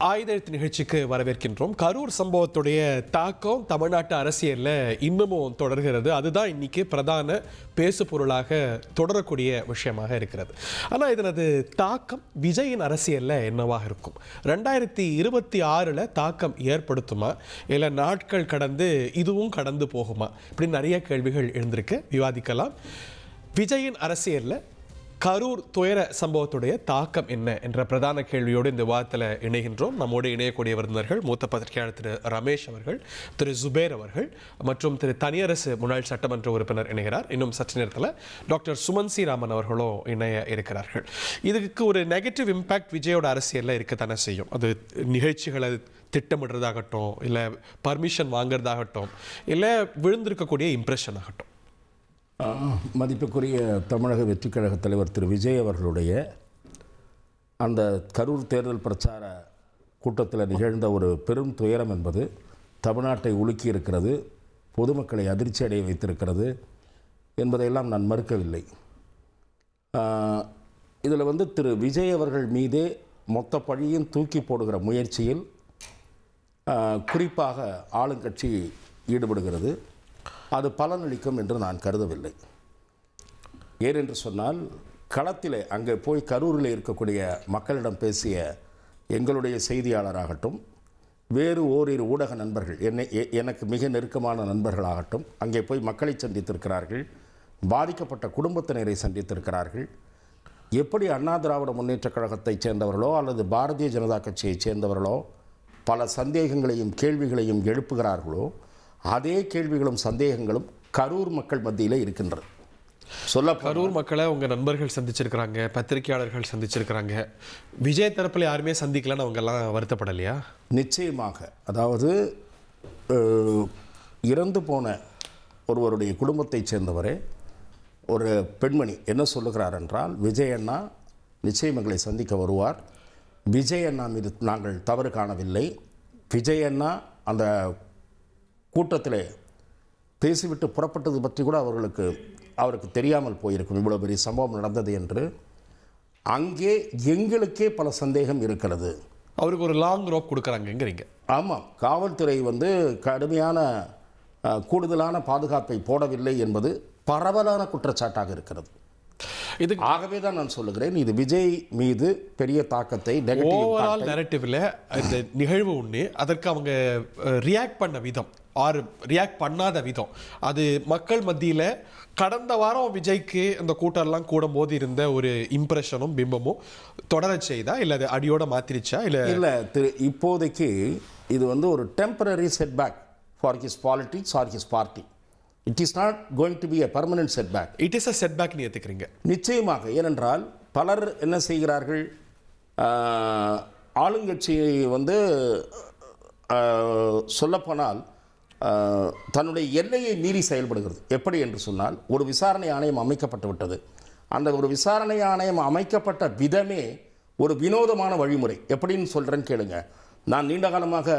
ஆயுத எழுத்து நிகழ்ச்சிக்கு வரவேற்கின்றோம். கரூர் சம்பவத்துடைய தாக்கம் தமிழ்நாட்டு அரசியலில் இன்னமும் தொடர்கிறது. அதுதான் இன்னைக்கு பிரதான பேசு பொருளாக தொடரக்கூடிய விஷயமாக இருக்கிறது. ஆனால் இதனது தாக்கம் விஜயின் அரசியலில் என்னவாக இருக்கும்? 2026 தாக்கம் ஏற்படுத்துமா, இல்லை நாட்கள் கடந்து இதுவும் கடந்து போகுமா? இப்படி நிறைய கேள்விகள் எழுந்திருக்கு. விவாதிக்கலாம். விஜயின் அரசியலில் கரூர் துயர சம்பவத்துடைய தாக்கம் என்ன என்ற பிரதான கேள்வியோடு இந்த விவாதத்தில் இணைகின்றோம். நம்மோடு இணையக்கூடிய விருந்தினர்கள் மூத்த பத்திரிகையாளர் திரு ரமேஷ் அவர்கள், திரு ஜுபேர் அவர்கள் மற்றும் திரு தனியரசு முன்னாள் சட்டமன்ற உறுப்பினர் இணைகிறார். இன்னும் சற்று நேரத்தில் டாக்டர் சுமன் சி ராமன் அவர்களும் இணைய இருக்கிறார்கள். இதுக்கு ஒரு நெகட்டிவ் இம்பேக்ட் விஜயோட அரசியலில் இருக்கத்தானே செய்யும். அது நிகழ்ச்சிகளை திட்டமிடுறதாகட்டும், இல்லை பர்மிஷன் வாங்குறதாகட்டும், இல்லை விழுந்திருக்கக்கூடிய இம்ப்ரெஷன் ஆகட்டும். மதிப்புக்குரிய தமிழக வெற்றிக் கழக தலைவர் திரு விஜய் அவர்களுடைய அந்த கரூர் தேர்தல் பிரச்சார கூட்டத்தில் நிகழ்ந்த ஒரு பெரும் துயரம் என்பது தமிழ்நாட்டை உலுக்கி இருக்கிறது, பொதுமக்களை அதிர்ச்சி அடைய வைத்திருக்கிறது என்பதையெல்லாம் நான் மறுக்கவில்லை. இதில் திரு விஜய் அவர்கள் மீதே மொத்த பழியும் தூக்கி போடுகிற முயற்சியில் குறிப்பாக ஆளுங்கட்சி ஈடுபடுகிறது. அது பலனளிக்கும் என்று நான் கருதவில்லை. ஏனென்று சொன்னால், களத்திலே அங்கே போய் கரூரில் இருக்கக்கூடிய மக்களிடம் பேசிய எங்களுடைய செய்தியாளராகட்டும், வேறு ஓரிரு ஊடக நண்பர்கள், எனக்கு மிக நெருக்கமான நண்பர்களாகட்டும், அங்கே போய் மக்களை சந்தித்திருக்கிறார்கள், பாதிக்கப்பட்ட குடும்பத்தினரை சந்தித்திருக்கிறார்கள். எப்படி அண்ணா திராவிட முன்னேற்றக் கழகத்தைச் சேர்ந்தவர்களோ அல்லது பாரதிய ஜனதா கட்சியைச் சேர்ந்தவர்களோ பல சந்தேகங்களையும் கேள்விகளையும் எழுப்புகிறார்களோ, அதே கேள்விகளும் சந்தேகங்களும் கரூர் மக்கள் மத்தியிலே இருக்கின்றது. கரூர் மக்களை உங்கள் நண்பர்கள் சந்திச்சிருக்கிறாங்க, பத்திரிகையாளர்கள் சந்திச்சிருக்கிறாங்க. விஜய் தரப்பில் யாருமே சந்திக்கலன்னு அவங்கெல்லாம் வருத்தப்படலையா? நிச்சயமாக. அதாவது இறந்து போன ஒருவருடைய குடும்பத்தைச் சேர்ந்தவரே ஒரு பெண்மணி என்ன சொல்லுகிறார் என்றால், விஜய் அண்ணா நிச்சயம் எங்களை சந்திக்க வருவார், விஜய் அண்ணா மீது நாங்கள் தவறு காணவில்லை, விஜய் அண்ணா அந்த கூட்டத்தில் பேசிவிட்டு புறப்பட்டது பற்றி கூட அவருக்கு தெரியாமல் போயிருக்கும், இவ்வளோ பெரிய சம்பவம் நடந்தது என்று. அங்கே எங்களுக்கே பல சந்தேகம் இருக்கிறது. அவருக்கு ஒரு லாங் ரோப் கொடுக்குறாங்கங்கிறீங்க? ஆமாம். காவல்துறை கடுமையான கூடுதலான பாதுகாப்பை போடவில்லை என்பது பரவலான குற்றச்சாட்டாக இருக்கிறது. ஆகவே தான் நான் சொல்லுகிறேன், இது விஜய் மீது பெரிய தாக்கத்தை ஓவரால் நரேட்டிவ்ல இந்த நிகழ்வு ஒன்று, அதற்கு அவங்க ரியாக்ட் பண்ண விதம் ஆர் ரியாக்ட் பண்ணாத விதம், அது மக்கள் மத்தியில் கடந்த வாரம் விஜய்க்கு அந்த கூட்டம்லாம் கூடும் போது இருந்த ஒரு இம்ப்ரெஷனும் பிம்பமும் தொடர செய்தா, இல்லை அது அடியோட மாத்திருச்சா? இல்லை இப்போதைக்கு இது ஒரு temporary setback for his politics or his party. It is not going to be a permanent setback. It is a setback நீ ஏற்றுக்கிறீங்க? நிச்சயமாக. ஏனென்றால் பலர் என்ன செய்கிறார்கள், ஆளுங்கட்சியை சொல்லப்போனால் தன்னுடைய எல்லையை மீறி செயல்படுகிறது. எப்படி என்று சொன்னால், ஒரு விசாரணை ஆணையம் அமைக்கப்பட்டு விட்டது. அந்த ஒரு விசாரணை ஆணையம் அமைக்கப்பட்ட விதமே ஒரு வினோதமான வழிமுறை. எப்படின்னு சொல்கிறேன்னு கேளுங்க. நான் நீண்ட காலமாக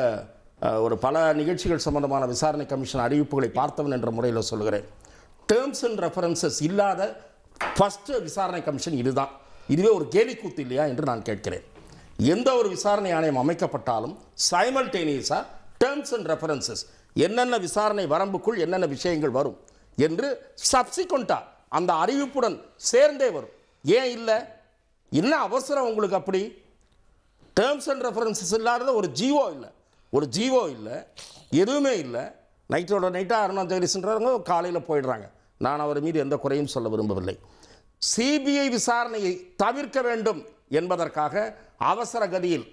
ஒரு பல நிகழ்ச்சிகள் சம்பந்தமான விசாரணை கமிஷன் அறிவிப்புகளை பார்த்தவன் என்ற முறையில் சொல்கிறேன். டேர்ம்ஸ் அண்ட் ரெஃபரன்சஸ் இல்லாத ஃபஸ்ட்டு விசாரணை கமிஷன் இதுதான். இதுவே ஒரு கேலி கூத்து இல்லையா என்று நான் கேட்கிறேன். எந்த ஒரு விசாரணை ஆணையம் அமைக்கப்பட்டாலும் சைமல்டேனியஸாக டேர்ம்ஸ் அண்ட் ரெஃபரன்சஸ், என்னென்ன விசாரணை வரம்புக்குள் என்னென்ன விஷயங்கள் வரும் என்று சப்சிக்வெண்ட்டாக அந்த அறிவிப்புடன் சேர்ந்தே வரும். ஏன் இல்லை? என்ன அவசரம் உங்களுக்கு? அப்படி டேர்ம்ஸ் அண்ட் ரெஃபரன்சஸ் இல்லாத ஒரு ஜீவோ இல்லை, எதுவுமே இல்லை. நைட்டோட நைட்டாக அருணா ஜெகதீஷன்றவங்க காலையில் போயிடுறாங்க. நான் அவர் மீது எந்த குறையும் சொல்ல விரும்பவில்லை. சிபிஐ விசாரணையை தவிர்க்க வேண்டும் என்பதற்காக அவசர கதியில்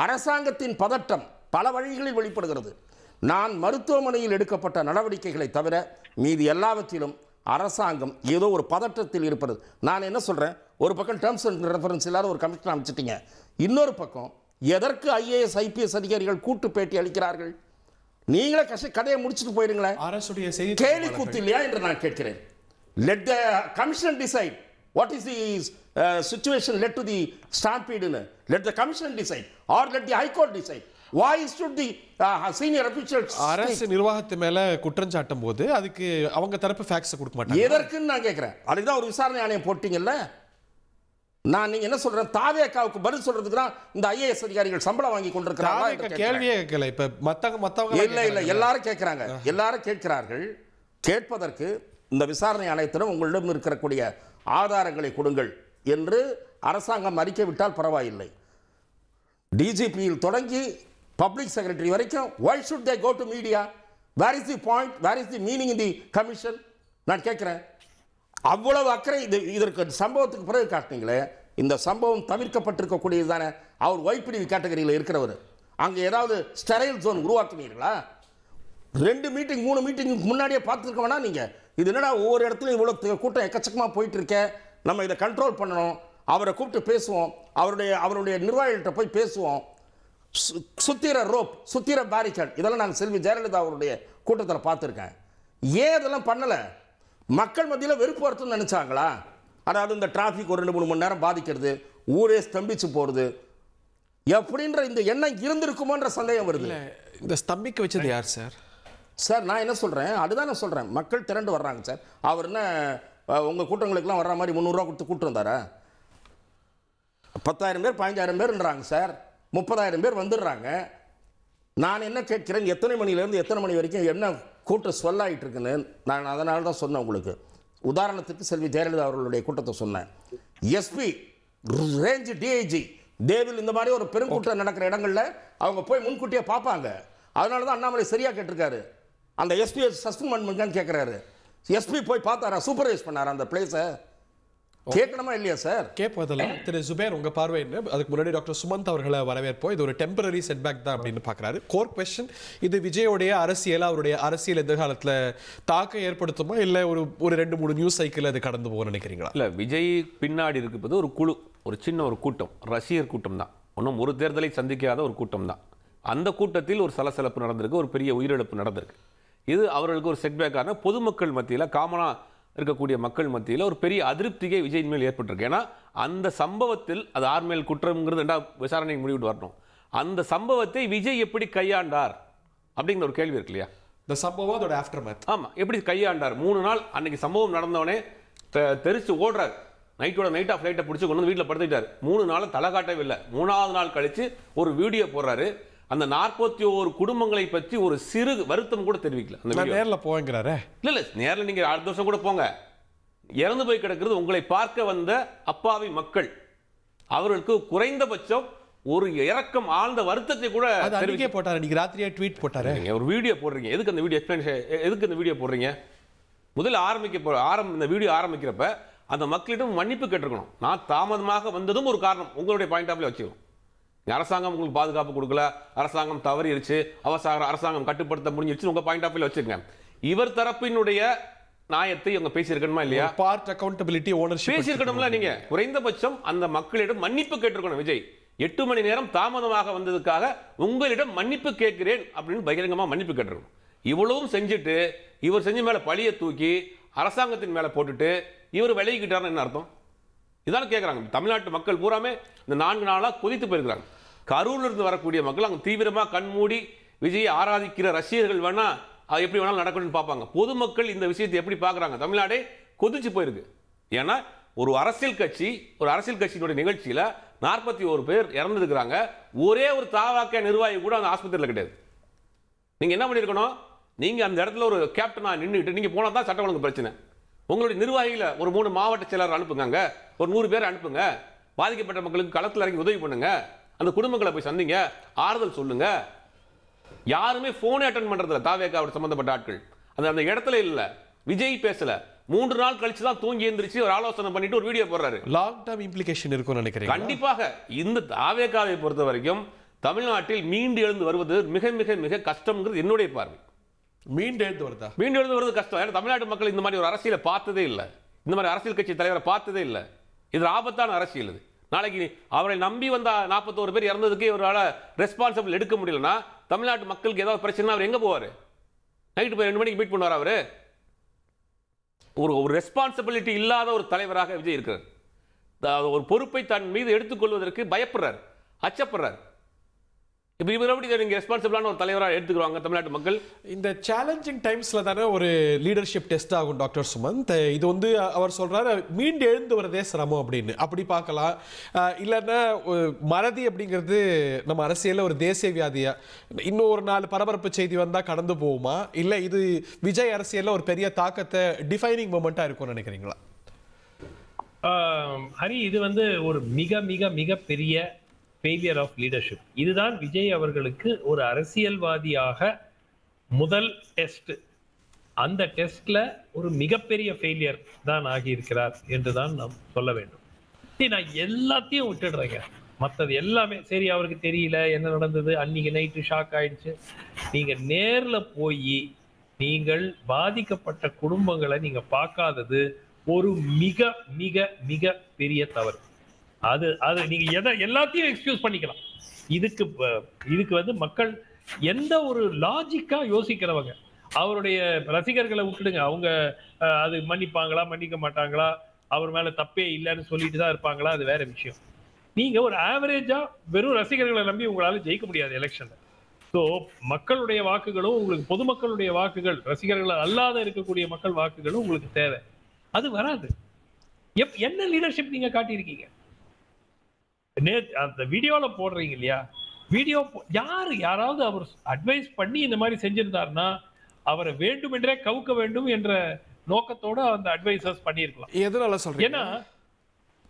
அரசாங்கத்தின் பதட்டம் பல வழிகளில் வெளிப்படுகிறது. நான் மருத்துவமனையில் எடுக்கப்பட்ட நடவடிக்கைகளை தவிர மீது எல்லாவற்றிலும் அரசாங்கம் ஏதோ ஒரு பதற்றத்தில் இருப்பது. நான் என்ன சொல்கிறேன், ஒரு பக்கம் டேர்ம்ஸ் அண்ட் ரெஃபரன்ஸ் இல்லாத ஒரு கமிஷன் அமைச்சிட்டீங்க, இன்னொரு பக்கம் எதற்கு ஐஏஎஸ் ஐபிஎஸ் அதிகாரிகள் கூட்டு பேட்டி அளிக்கிறார்கள்? நீங்களே கதையை முடிச்சுட்டு போயிடுங்களேன். அரசுடைய கேலி கூத்து இல்லையா என்று நான் கேட்கிறேன். Let the commission decide what is the situation let to the stampede. Let the commission decide or let the high court decide. Why should the senior officials அரசு நிர்வாகத்து மேல குற்றம் சாட்டும் போது அதுக்கு அவங்க தரப்பு ஃபேக்ட்ஸ் கொடுக்க மாட்டாங்க? எதற்குன்னு நான் கேட்கிறேன். அதுக்கு தான் ஒரு விசாரணை ஆணையம் போட்டீங்கல்ல. நான் நீங்க என்ன சொல்றேன், தாவேக்காவுக்கு பதில் சொல்றதுக்கு தான் இந்த ஐஏஎஸ் அதிகாரிகள் சம்பளம் வாங்கி கொண்டிருக்கிறாங்க. கேள்வியே கேட்கல. இப்ப மத்தவங்க இல்ல எல்லாரும் கேட்கிறாங்க, எல்லாரும் கேட்கிறார்கள். கேட்பதற்கு இந்த விசாரணை ஆணையத்திடம் உங்களிடம் இருக்கக்கூடிய ஆதாரங்களை கொடுங்கள் என்று அரசாங்கம் அறிக்கை விட்டால் பரவாயில்லை. டிஜிபியில் தொடங்கி பப்ளிக் செக்ரட்டரி வரைக்கும் why should they go to media? Where is the point? Where is the meaning in the commission? நான் கேட்கிறேன். அவ்வளவு அக்கறை இதற்கு சம்பவத்துக்கு பிறகு காட்டினீங்களே, இந்த சம்பவம் தவிர்க்கப்பட்டிருக்கக்கூடியது தானே. அவர் ஒய்பிடிவி கேட்டகரியில் இருக்கிறவர். அங்கே ஏதாவது ஸ்டெரைல் ஜோன் உருவாக்குனீர்களா? 2 மீட்டிங் 3 மீட்டிங்க்கு முன்னாடியே பார்த்துருக்க வேணா நீங்கள். இது என்னடா ஒவ்வொரு இடத்துலையும் இவ்வளோ கூட்டம் எக்கச்சக்கமாக போயிட்டு இருக்கே, நம்ம இதை கண்ட்ரோல் பண்ணணும், அவரை கூப்பிட்டு பேசுவோம், அவருடைய நிர்வாகிகள்கிட்ட போய் பேசுவோம். சுத்திர ரோப், சுத்திர பேரிகேட், இதெல்லாம் நாங்கள் செல்வி ஜெயலலிதா அவருடைய கூட்டத்தில் பார்த்துருக்கேன். ஏன் இதெல்லாம் பண்ணலை? மக்கள் மத்தியில் வெறுப்பு வரட்டும்னு நினச்சாங்களா? அதாவது இந்த டிராஃபிக் ஒரு 2-3 மணி நேரம் பாதிக்கிறது, ஊரே ஸ்தம்பிச்சு போகிறது, எப்படின்ற இந்த எண்ணம் இருந்திருக்குமோன்ற சந்தேகம் வருது. இந்த ஸ்தம்பிக்க வச்சது யார் சார்? சார் நான் என்ன சொல்கிறேன், அதுதான் நான் சொல்கிறேன், மக்கள் திரண்டு வர்றாங்க சார். அவர் என்ன உங்கள் கூட்டங்களுக்கெல்லாம் வர்ற மாதிரி 300 ரூபா கொடுத்து கூப்பிட்டு வந்தாரா? 10,000 பேர் 15,000 பேர்ன்றாங்க சார், 30,000 பேர் வந்துடுறாங்க. நான் என்ன கேட்கிறேன், எத்தனை மணிலேருந்து எத்தனை மணி வரைக்கும் என்ன கூட்டம் சொல்லாயிட்டு இருக்குன்னு நான் அதனால தான் சொன்னேன் உங்களுக்கு. உதாரணத்துக்கு செல்வி ஜெயலலிதா அவர்களுடைய கூட்டத்தை சொன்னேன். எஸ்பி ரேஞ்ச் டிஐஜி தேவில் இந்த மாதிரி ஒரு பெருங்கூட்டம் நடக்கிற இடங்களில் அவங்க போய் முன்கூட்டியே பார்ப்பாங்க. அதனால தான் அண்ணாமலை சரியாக கேட்டிருக்காரு, அந்த எஸ்பியை சஸ்பெண்ட் பண்ணுங்கன்னு கேட்குறாரு. எஸ்பி போய் பார்த்தாரா, சூப்பர்வைஸ் பண்ணாரா அந்த பிளேஸை? கேட்கணுமா இல்லையா சார்? கேட்பதெல்லாம். திரு ஜுபேர், உங்க பார்வை என்ன? அதுக்கு முன்னாடி டாக்டர் சுமந்த் அவர்களை வரவேற்போம். இது ஒரு டெம்பரரி செட்பேக் தான் அப்படின்னு பார்க்குறாரு. கோர் கொஸ்டின், இது விஜயோடைய அரசியல், அவருடைய அரசியல் எதிர்காலத்தில் தாக்கம் ஏற்படுத்துமா, இல்லை ஒரு 2-3 நியூஸ் சைக்கிள் அது கடந்து போக நினைக்கிறீங்களா? இல்லை, விஜய் பின்னாடி இருப்பது ஒரு குழு, ஒரு சின்ன ஒரு கூட்டம், ரசிகர் கூட்டம் தான். ஒன்றும் ஒரு தேர்தலை சந்திக்காத ஒரு கூட்டம் தான். அந்த கூட்டத்தில் ஒரு சலசலப்பு நடந்திருக்கு, ஒரு பெரிய உயிரிழப்பு நடந்திருக்கு. இது அவர்களுக்கு ஒரு செட்பேக்கான பொதுமக்கள் மத்தியில், காமனாக இருக்கக்கூடிய மக்கள் மத்தியில் ஒரு பெரிய அதிருப்தியை விஜய் மேல் ஏற்பட்டிருக்கு. ஏன்னா அந்த சம்பவத்தில் அது ஆர் மேல் குற்றம்ங்கிறது விசாரணை முடிவிட்டு வரணும். அந்த சம்பவத்தை விஜய் எப்படி கையாண்டார் அப்படிங்கிற ஒரு கேள்வி இருக்கு இல்லையா? இந்த சம்பவம் அதோட ஆஃப்டர் மேத். ஆமாம், எப்படி கையாண்டார்? 3 நாள் அன்னைக்கு சம்பவம் நடந்தவனே தெரிச்சு ஓடுறாரு, நைட்டா ஃப்ளைட்டை பிடிச்சி கொண்டு வந்து வீட்டில் படுத்துக்கிட்டார். 3 நாள் தலை காட்டவே இல்லை. 3ஆவது நாள் கழிச்சு ஒரு வீடியோ போடுறாரு. அந்த 41 குடும்பங்களை பற்றி ஒரு சிறு வருத்தம் கூட தெரிவிக்கல. அந்த நேரில் போங்கிறாரு. இல்லை நேரில் நீங்கள் அடுத்த வருஷம் கூட போங்க. இறந்து போய் கிடக்கிறது உங்களை பார்க்க வந்த அப்பாவி மக்கள். அவர்களுக்கு குறைந்தபட்சம் ஒரு இரக்கம், ஆழ்ந்த வருத்தத்தை கூட தெரிவிக்க போட்டாரு. இன்னைக்கு ராத்திரியே ட்வீட் போட்டாரு. ஒரு வீடியோ போடுறீங்க, எதுக்கு அந்த வீடியோ எதுக்கு அந்த வீடியோ போடுறீங்க? முதல்ல இந்த வீடியோ ஆரம்பிக்கிறப்ப அந்த மக்களிடம் மன்னிப்பு கேட்டிருக்கணும். நான் தாமதமாக வந்ததும் ஒரு காரணம், உங்களுடைய பாயிண்ட் ஆஃப் வியூ வச்சுக்கணும். அரசாங்கம் உங்களுக்கு பாதுகாப்பு கொடுக்கல, அரசாங்கம் தவறிடுச்சு, அரசாங்கம் கட்டுப்படுத்த முடிஞ்சிருச்சு, உங்க பாயிண்ட் ஆஃப் வியூ வச்சுக்கங்க. இவர் தரப்பினுடைய நியாயத்தை இவங்க பேசியிருக்கணுமா இல்லையா? பார்ட் அக்கௌண்டபிலிட்டி, ஓனர்ஷிப் பேசியிருக்கணும்ல. நீங்க குறைந்தபட்சம் அந்த மக்களிடம் மன்னிப்பு கேட்டிருக்கணும். விஜய் 8 மணி நேரம் தாமதமாக வந்ததுக்காக உங்களிடம் மன்னிப்பு கேட்கிறேன் அப்படின்னு பகிரங்கமா மன்னிப்பு கேட்டிருக்கணும். இவ்வளவும் செஞ்சுட்டு இவர் செஞ்ச மேல பழியை தூக்கி அரசாங்கத்தின் மேல போட்டுட்டு இவர் விலகிக்கிட்டாருன்னு என்ன அர்த்தம்? இதான கேட்குறாங்க. தமிழ்நாட்டு மக்கள் பூராமே இந்த 4 நாளாக கொதித்து போயிருக்கிறாங்க. கரூர்ல இருந்து வரக்கூடிய மக்கள் அங்கே தீவிரமாக கண்மூடி விஜயை ஆராதிக்கிற ரசிகர்கள் வேணா அது எப்படி வேணாலும் நடக்கணும்னு பார்ப்பாங்க. பொதுமக்கள் இந்த விஷயத்தை எப்படி பார்க்குறாங்க? தமிழ்நாடே கொதிச்சு போயிருக்கு. ஏன்னா ஒரு அரசியல் கட்சியினுடைய நிகழ்ச்சியில் 41 பேர் இறந்துருக்கிறாங்க. ஒரே ஒரு தாவாக்க நிர்வாகி கூட அந்த ஆஸ்பத்திரியில் கிடையாது. நீங்கள் என்ன பண்ணியிருக்கணும்? நீங்கள் அந்த இடத்துல ஒரு கேப்டனாக நின்றுட்டு நீங்கள் போனால் தான் சட்ட ஒழுங்கு பிரச்சனை. உங்களுடைய நிர்வாகிகளை ஒரு 3 மாவட்ட செயலர் அனுப்புங்க, ஒரு 100 பேர் அனுப்புங்க, பாதிக்கப்பட்ட மக்களுக்கு களத்தில் இறங்கி உதவி பண்ணுங்க, அந்த குடும்பங்களை போய் சந்திங்க, ஆறுதல் சொல்லுங்க. யாருமே போனே அட்டன் பண்றதில்ல. தாவேக்காவோட சம்பந்தப்பட்ட ஆட்கள் அந்த இடத்துல இல்ல. விஜய் பேசல. 3 நாள் கழிச்சு தான் தூங்கி எந்திரிச்சு ஒரு ஆலோசனை பண்ணிட்டு ஒரு வீடியோ போடுறாரு. லாங் டர்ம் இம்ப்ளிகேஷன் இருக்கும்னு நினைக்கிறேன். கண்டிப்பாக இந்த தாவேக்காவை பொறுத்த வரைக்கும் தமிழ்நாட்டில் மீண்டு எழுந்து வருவது மிக மிக மிக கஷ்டம்ங்கிறது என்னுடைய பார்வை. மீண்டு எழுந்து வருது கஷ்டம். ஏன்னா தமிழ்நாட்டு மக்கள் இந்த மாதிரி ஒரு அரசியலை பார்த்ததே இல்லை, இந்த மாதிரி அரசியல் கட்சி தலைவரை பார்த்ததே இல்லை. இது ஆபத்தான அரசியல். இது நாளைக்கு அவரை நம்பி வந்த 41 பேர் இறந்ததுக்கு இவரால் ரெஸ்பான்சிபிள் எடுக்க முடியலன்னா தமிழ்நாட்டு மக்களுக்கு ஏதாவது பிரச்சனை அவர் எங்க போவார்? நைட்டு போய் 2 மணிக்கு மீட் பண்ணுவார். அவரு ஒரு ரெஸ்பான்சிபிலிட்டி இல்லாத ஒரு தலைவராக விஜய் இருக்கிறார். ஒரு பொறுப்பை தன் மீது எடுத்துக்கொள்வதற்கு பயப்படுறார், அச்சப்படுறார். இப்போ இவர் எப்படி நீங்க ரெஸ்பான்சிபிளான ஒரு தலைவராக எடுத்துக்கிறாங்க தமிழ்நாட்டு மக்கள்? இந்த சேலஞ்சிங் டைம்ஸ்ல தானே ஒரு லீடர்ஷிப் டெஸ்ட் ஆகும் டாக்டர் சுமந்த். இது வந்து அவர் சொல்றாரு மீண்டு எழுந்து வரதே சிரமம் அப்படின்னு. அப்படி பார்க்கலாம். இல்லைன்னா மறதி அப்படிங்கிறது நம்ம அரசியலில் ஒரு தேசிய வியாதியா, இன்னும் ஒரு 4 பரபரப்பு செய்தி வந்தா கடந்து போகுமா, இல்லை இது விஜய் அரசியலில் ஒரு பெரிய தாக்கத்தை டிஃபைனிங் மொமெண்டா இருக்கும்னு நினைக்கிறீங்களா? ஹரி, இது வந்து ஒரு மிக மிக மிக பெரிய ஃபெயிலியர் ஆஃப் லீடர்ஷிப். இதுதான் விஜய் அவர்களுக்கு ஒரு அரசியல்வாதியாக முதல் டெஸ்ட். அந்த டெஸ்ட்ல ஒரு மிகப்பெரிய ஃபெயிலியர் தான் ஆகியிருக்கிறார் என்று தான் நாம் சொல்ல வேண்டும். நான் எல்லாத்தையும் விட்டுடுறேங்க, மற்றது எல்லாமே சரி, அவருக்கு தெரியல என்ன நடந்தது, அன்னைக்கு நைட்டு ஷாக் ஆயிடுச்சு. நீங்க நேர்ல போய் நீங்கள் பாதிக்கப்பட்ட குடும்பங்களை நீங்க பார்க்காதது ஒரு மிக மிக மிக பெரிய தவறு. அது அது நீங்க எல்லாத்தையும் எக்ஸ்கியூஸ் பண்ணிக்கலாம். இதுக்கு வந்து மக்கள் எந்த ஒரு லாஜிக்கா யோசிக்கிறவங்க, அவருடைய ரசிகர்களை விட்டுடுங்க, அவங்க அது மன்னிப்பாங்களா மன்னிக்க மாட்டாங்களா, அவர் மேல தப்பே இல்லைன்னு சொல்லிட்டு தான் இருப்பாங்களா, அது வேற விஷயம். நீங்க ஒரு ஆவரேஜா வெறும் ரசிகர்களை நம்பி உங்களால ஜெயிக்க முடியாது எலெக்ஷன்ல. ஸோ மக்களுடைய வாக்குகளும் உங்களுக்கு, பொதுமக்களுடைய வாக்குகள், ரசிகர்கள் அல்லாத இருக்கக்கூடிய மக்கள் வாக்குகளும் உங்களுக்கு தேவை. அது வராது. என்ன லீடர்ஷிப் நீங்க காட்டியிருக்கீங்க? அந்த வீடியோல போடுறீங்க இல்லையா, வீடியோ யாராவது அவர் அட்வைஸ் பண்ணி இந்த மாதிரி செஞ்சிருந்தாருன்னா அவரை வேண்டுமென்றே கவுக்க வேண்டும் என்ற நோக்கத்தோட அந்த அட்வைசர்ஸ் பண்ணியிருக்கலாம். எதனால சொல்றீங்க? ஏன்னா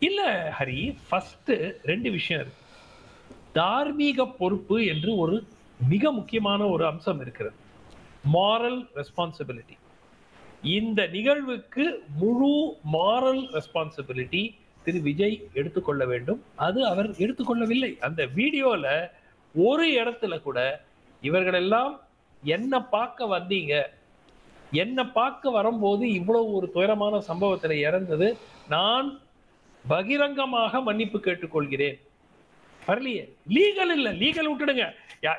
இல்ல ஹரி, ஃபர்ஸ்ட் 2 விஷயம் இருக்கு. தார்மீக பொறுப்பு என்று ஒரு மிக முக்கியமான ஒரு அம்சம் இருக்கிறது, மாரல் ரெஸ்பான்சிபிலிட்டி. இந்த நிகழ்வுக்கு முழு மாரல் ரெஸ்பான்சிபிலிட்டி திரு விஜய் எடுத்துக்கொள்ள வேண்டும். அது அவர் எடுத்துக்கொள்ளவில்லை. அந்த வீடியோல ஒரு இடத்துல கூட இவர்களெல்லாம் என்ன பார்க்க வந்தீங்க, என்ன பார்க்க வரும்போது இவ்வளவு ஒரு துயரமான சம்பவத்தில் இறந்தது, நான் பகிரங்கமாக மன்னிப்பு கேட்டுக்கொள்கிறேன். வரலையே. லீகல் இல்ல, லீகல் விட்டுடுங்க.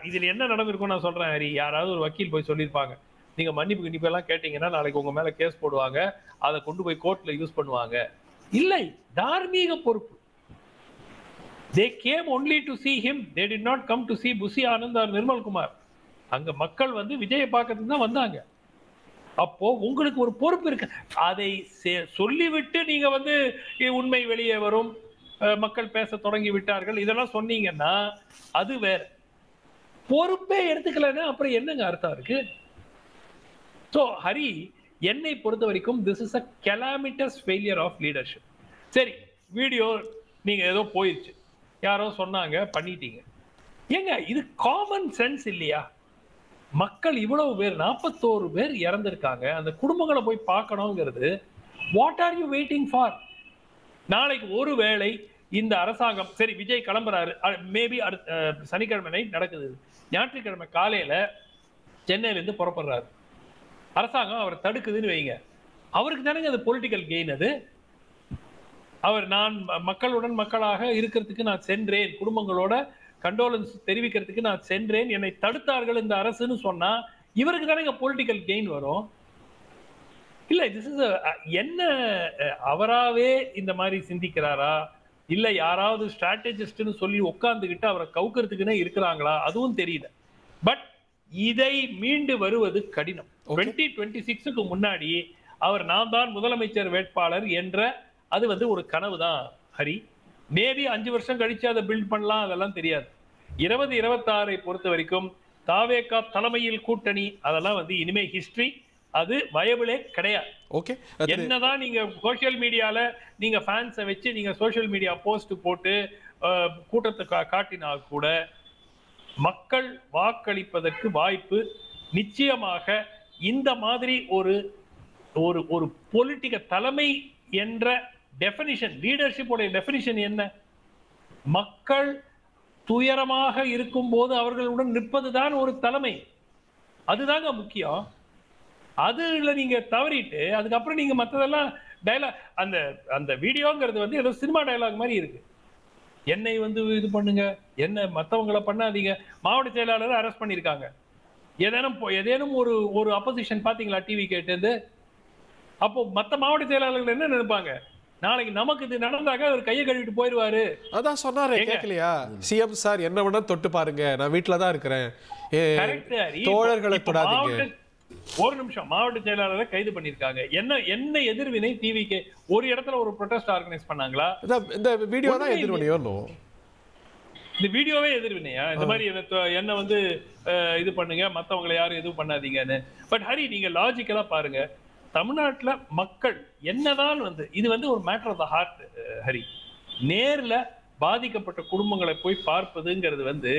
இதுல என்ன நடந்திருக்கும் நான் சொல்றேன் ஹரி. யாராவது ஒரு வக்கீல் போய் சொல்லியிருப்பாங்க, நீங்க மன்னிப்பு கிண்டிப்பு எல்லாம் கேட்டீங்கன்னா நாளைக்கு உங்க மேல கேஸ் போடுவாங்க, அதை கொண்டு போய் கோர்ட்ல யூஸ் பண்ணுவாங்க. இல்லை, தார்மீக பொறுப்பு. They came only to see him. They did not come to see Bussy Anand or Nirmal Kumar. அங்க மக்கள் வந்து விஜயை பார்க்கறதுக்கு தான் வந்தாங்க. அப்போ உங்களுக்கு ஒரு பொறுப்பு இருக்கு. அதை சொல்லிவிட்டு நீங்க வந்து உண்மை வெளியே வரும், மக்கள் பேச தொடங்கி விட்டார்கள், இதெல்லாம் சொன்னீங்கன்னா அது வேற. பொறுப்பே எடுத்துக்கலன்னா அப்புறம் என்னங்க அர்த்தம் இருக்கு? So ஹரி, என்னை பொறுத்த வரைக்கும் this is a calamitous failure of leadership. சரி, வீடியோ நீங்க ஏதோ போயிடுச்சு, யாரோ சொன்னாங்க, பண்ணிட்டீங்க. ஏங்க இது காமன் சென்ஸ் இல்லையா? மக்கள் இவ்வளவு பேர், 41 பேர் இறந்திருக்காங்க, அந்த குடும்பங்களை போய் பார்க்கணுங்கிறது what are you waiting for? நாளைக்கு ஒருவேளை இந்த அரசாங்கம், சரி விஜய் கிளம்புறாரு, மேபி சனிக்கிழமை நைட் நடக்குது, ஞாயிற்றுக்கிழமை காலையில சென்னையில இருந்து புறப்படுறாரு, அரசாங்கம் அவரை தடுக்குதுன்னு வைங்க, அவருக்கு தானே அது பொலிட்டிக்கல் கெயின். அது அவர் நான் மக்களுடன் மக்களாக இருக்கிறதுக்கு நான் சென்றேன், குடும்பங்களோட கண்டோலன்ஸ் தெரிவிக்கிறதுக்கு நான் சென்றேன், என்னை தடுத்தார்கள் இந்த அரசுன்னு சொன்னா இவருக்கு தானே பொலிட்டிக்கல் கெயின் வரும். இல்ல திஸ் இஸ் என்ன, அவராவே இந்த மாதிரி சிந்திக்கிறாரா, இல்ல யாராவது ஸ்ட்ராட்டஜிஸ்ட்னு சொல்லி உட்கார்ந்துகிட்டு அவரை கவுக்கிறதுக்குன்னே இருக்கிறாங்களா, அதுவும் தெரியல. பட் இதை மீண்டு வருவது கடினம். 2026க்கு முன்னாடி அவர் நான் தான் முதலமைச்சர் வேட்பாளர் என்ற அது வந்து ஒரு கனவு தான் ஹரி. மேபி 5 வருஷம் கழிச்சு அதை பில்ட் பண்ணலாம், அதெல்லாம் தெரியாது. 2026 பொறுத்த வரைக்கும் தாவேகா தலைமையில் கூட்டணி, அதெல்லாம் வந்து இனிமே ஹிஸ்டரி, அது வயபிளே கிடையாது. ஓகே, என்னதான் நீங்க சோசியல் மீடியால நீங்க ஃபேன்ஸை வச்சு நீங்க சோசியல் மீடியா போஸ்ட் போட்டு கூட்டத்தை காட்டினால் கூட மக்கள் வாக்களிப்பதற்கு வாய்ப்பு நிச்சயமாக இந்த மாதிரி ஒரு ஒரு ஒரு பொலிட்டிக்கல் தலைமை என்ற டெஃபினிஷன், லீடர்ஷிப்போட டெஃபினிஷன் என்ன? மக்கள் துயரமாக இருக்கும் போது அவர்களுடன் நிற்பதுதான் ஒரு தலைமை. அதுதாங்க முக்கியம். அதுல நீங்க தவறிட்டு அதுக்கப்புறம் நீங்க மற்றதெல்லாம் டைலாக், அந்த அந்த வீடியோங்கிறது வந்து ஏதோ சினிமா டைலாக் மாதிரி இருக்கு. என்னை வந்து இது பண்ணுங்க, என்ன மற்றவங்களை பண்ணாதீங்க. மாவட்ட செயலாளரை அரெஸ்ட் பண்ணியிருக்காங்க. ஏதேனும் ஒரு அப்போசிஷன் பாத்தீங்களா டிவி கேட்டு? அப்போ மற்ற மாவட்ட செயலாளர்கள் என்ன நினைப்பாங்க? நாளைக்கு நமக்கு இது நடந்தாக்க அவர் கையை கழுவிட்டு போயிடுவாரு. அதான் சொன்னாரு, கேட்கலையா? சிஎம் சார் என்ன வேணா தொட்டு பாருங்க, நான் வீட்டுல தான் இருக்கிறேன், தோழர்களை தொடாதீங்க. ஒரு நிமிஷம், மாவட்ட செயலாளரை கைது பண்ணிருக்காங்க. என்ன எதிர்வினை டிவிக்கு? ஒரு இடத்துல ஒரு ப்ரொடெஸ்ட் ஆர்கனைஸ் பண்ணாங்களா? இந்த வீடியோ தான் எதிர்வினையோ? இந்த வீடியோவே எதிர்வினையா? இந்த மாதிரி என்ன வந்து இது பண்ணுங்க, மத்தவங்களை யாரும் எதுவும் பண்ணாதீங்கன்னு. பட் ஹரி, நீங்க லாஜிக்கலா பாருங்க, தமிழ்நாட்டுல மக்கள் என்னதான் வந்து இது வந்து ஒரு matter of the heart Hari. நேர்ல பாதிக்கப்பட்ட குடும்பங்களை போய் பார்ப்பதுங்கிறது வந்து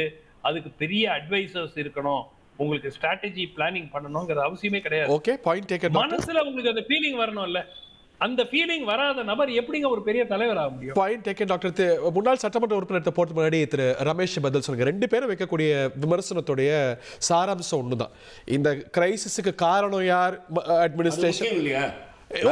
அதுக்கு பெரிய அட்வைசர்ஸ் இருக்கணும், உங்களுக்கு ஸ்ட்ராட்டஜி பிளானிங் பண்ணணும்ங்கிற அவசியமே கிடையாது. Okay, point taken. மனசுல உங்களுக்கு அந்த ஃபீலிங் வரணும்ல. அந்த ஃபீலிங் வராத நபர் எப்படிங்க ஒரு பெரிய தலைவர் ஆக முடியும்? Point taken doctor. முன்னாள் சட்டமன்ற உறுப்பினர் போறதுக்கு முன்னாடி திரு ரமேஷ் பதில் சொல்லுங்க. ரெண்டு பேரும் வைக்கக்கூடிய விமர்சனத்துடைய சாராம்சம் ஒண்ணுதான். இந்த கிரைசிஸ்க்கு காரணம் யார்? அட்மினிஸ்ட்ரேஷன் இல்லையா?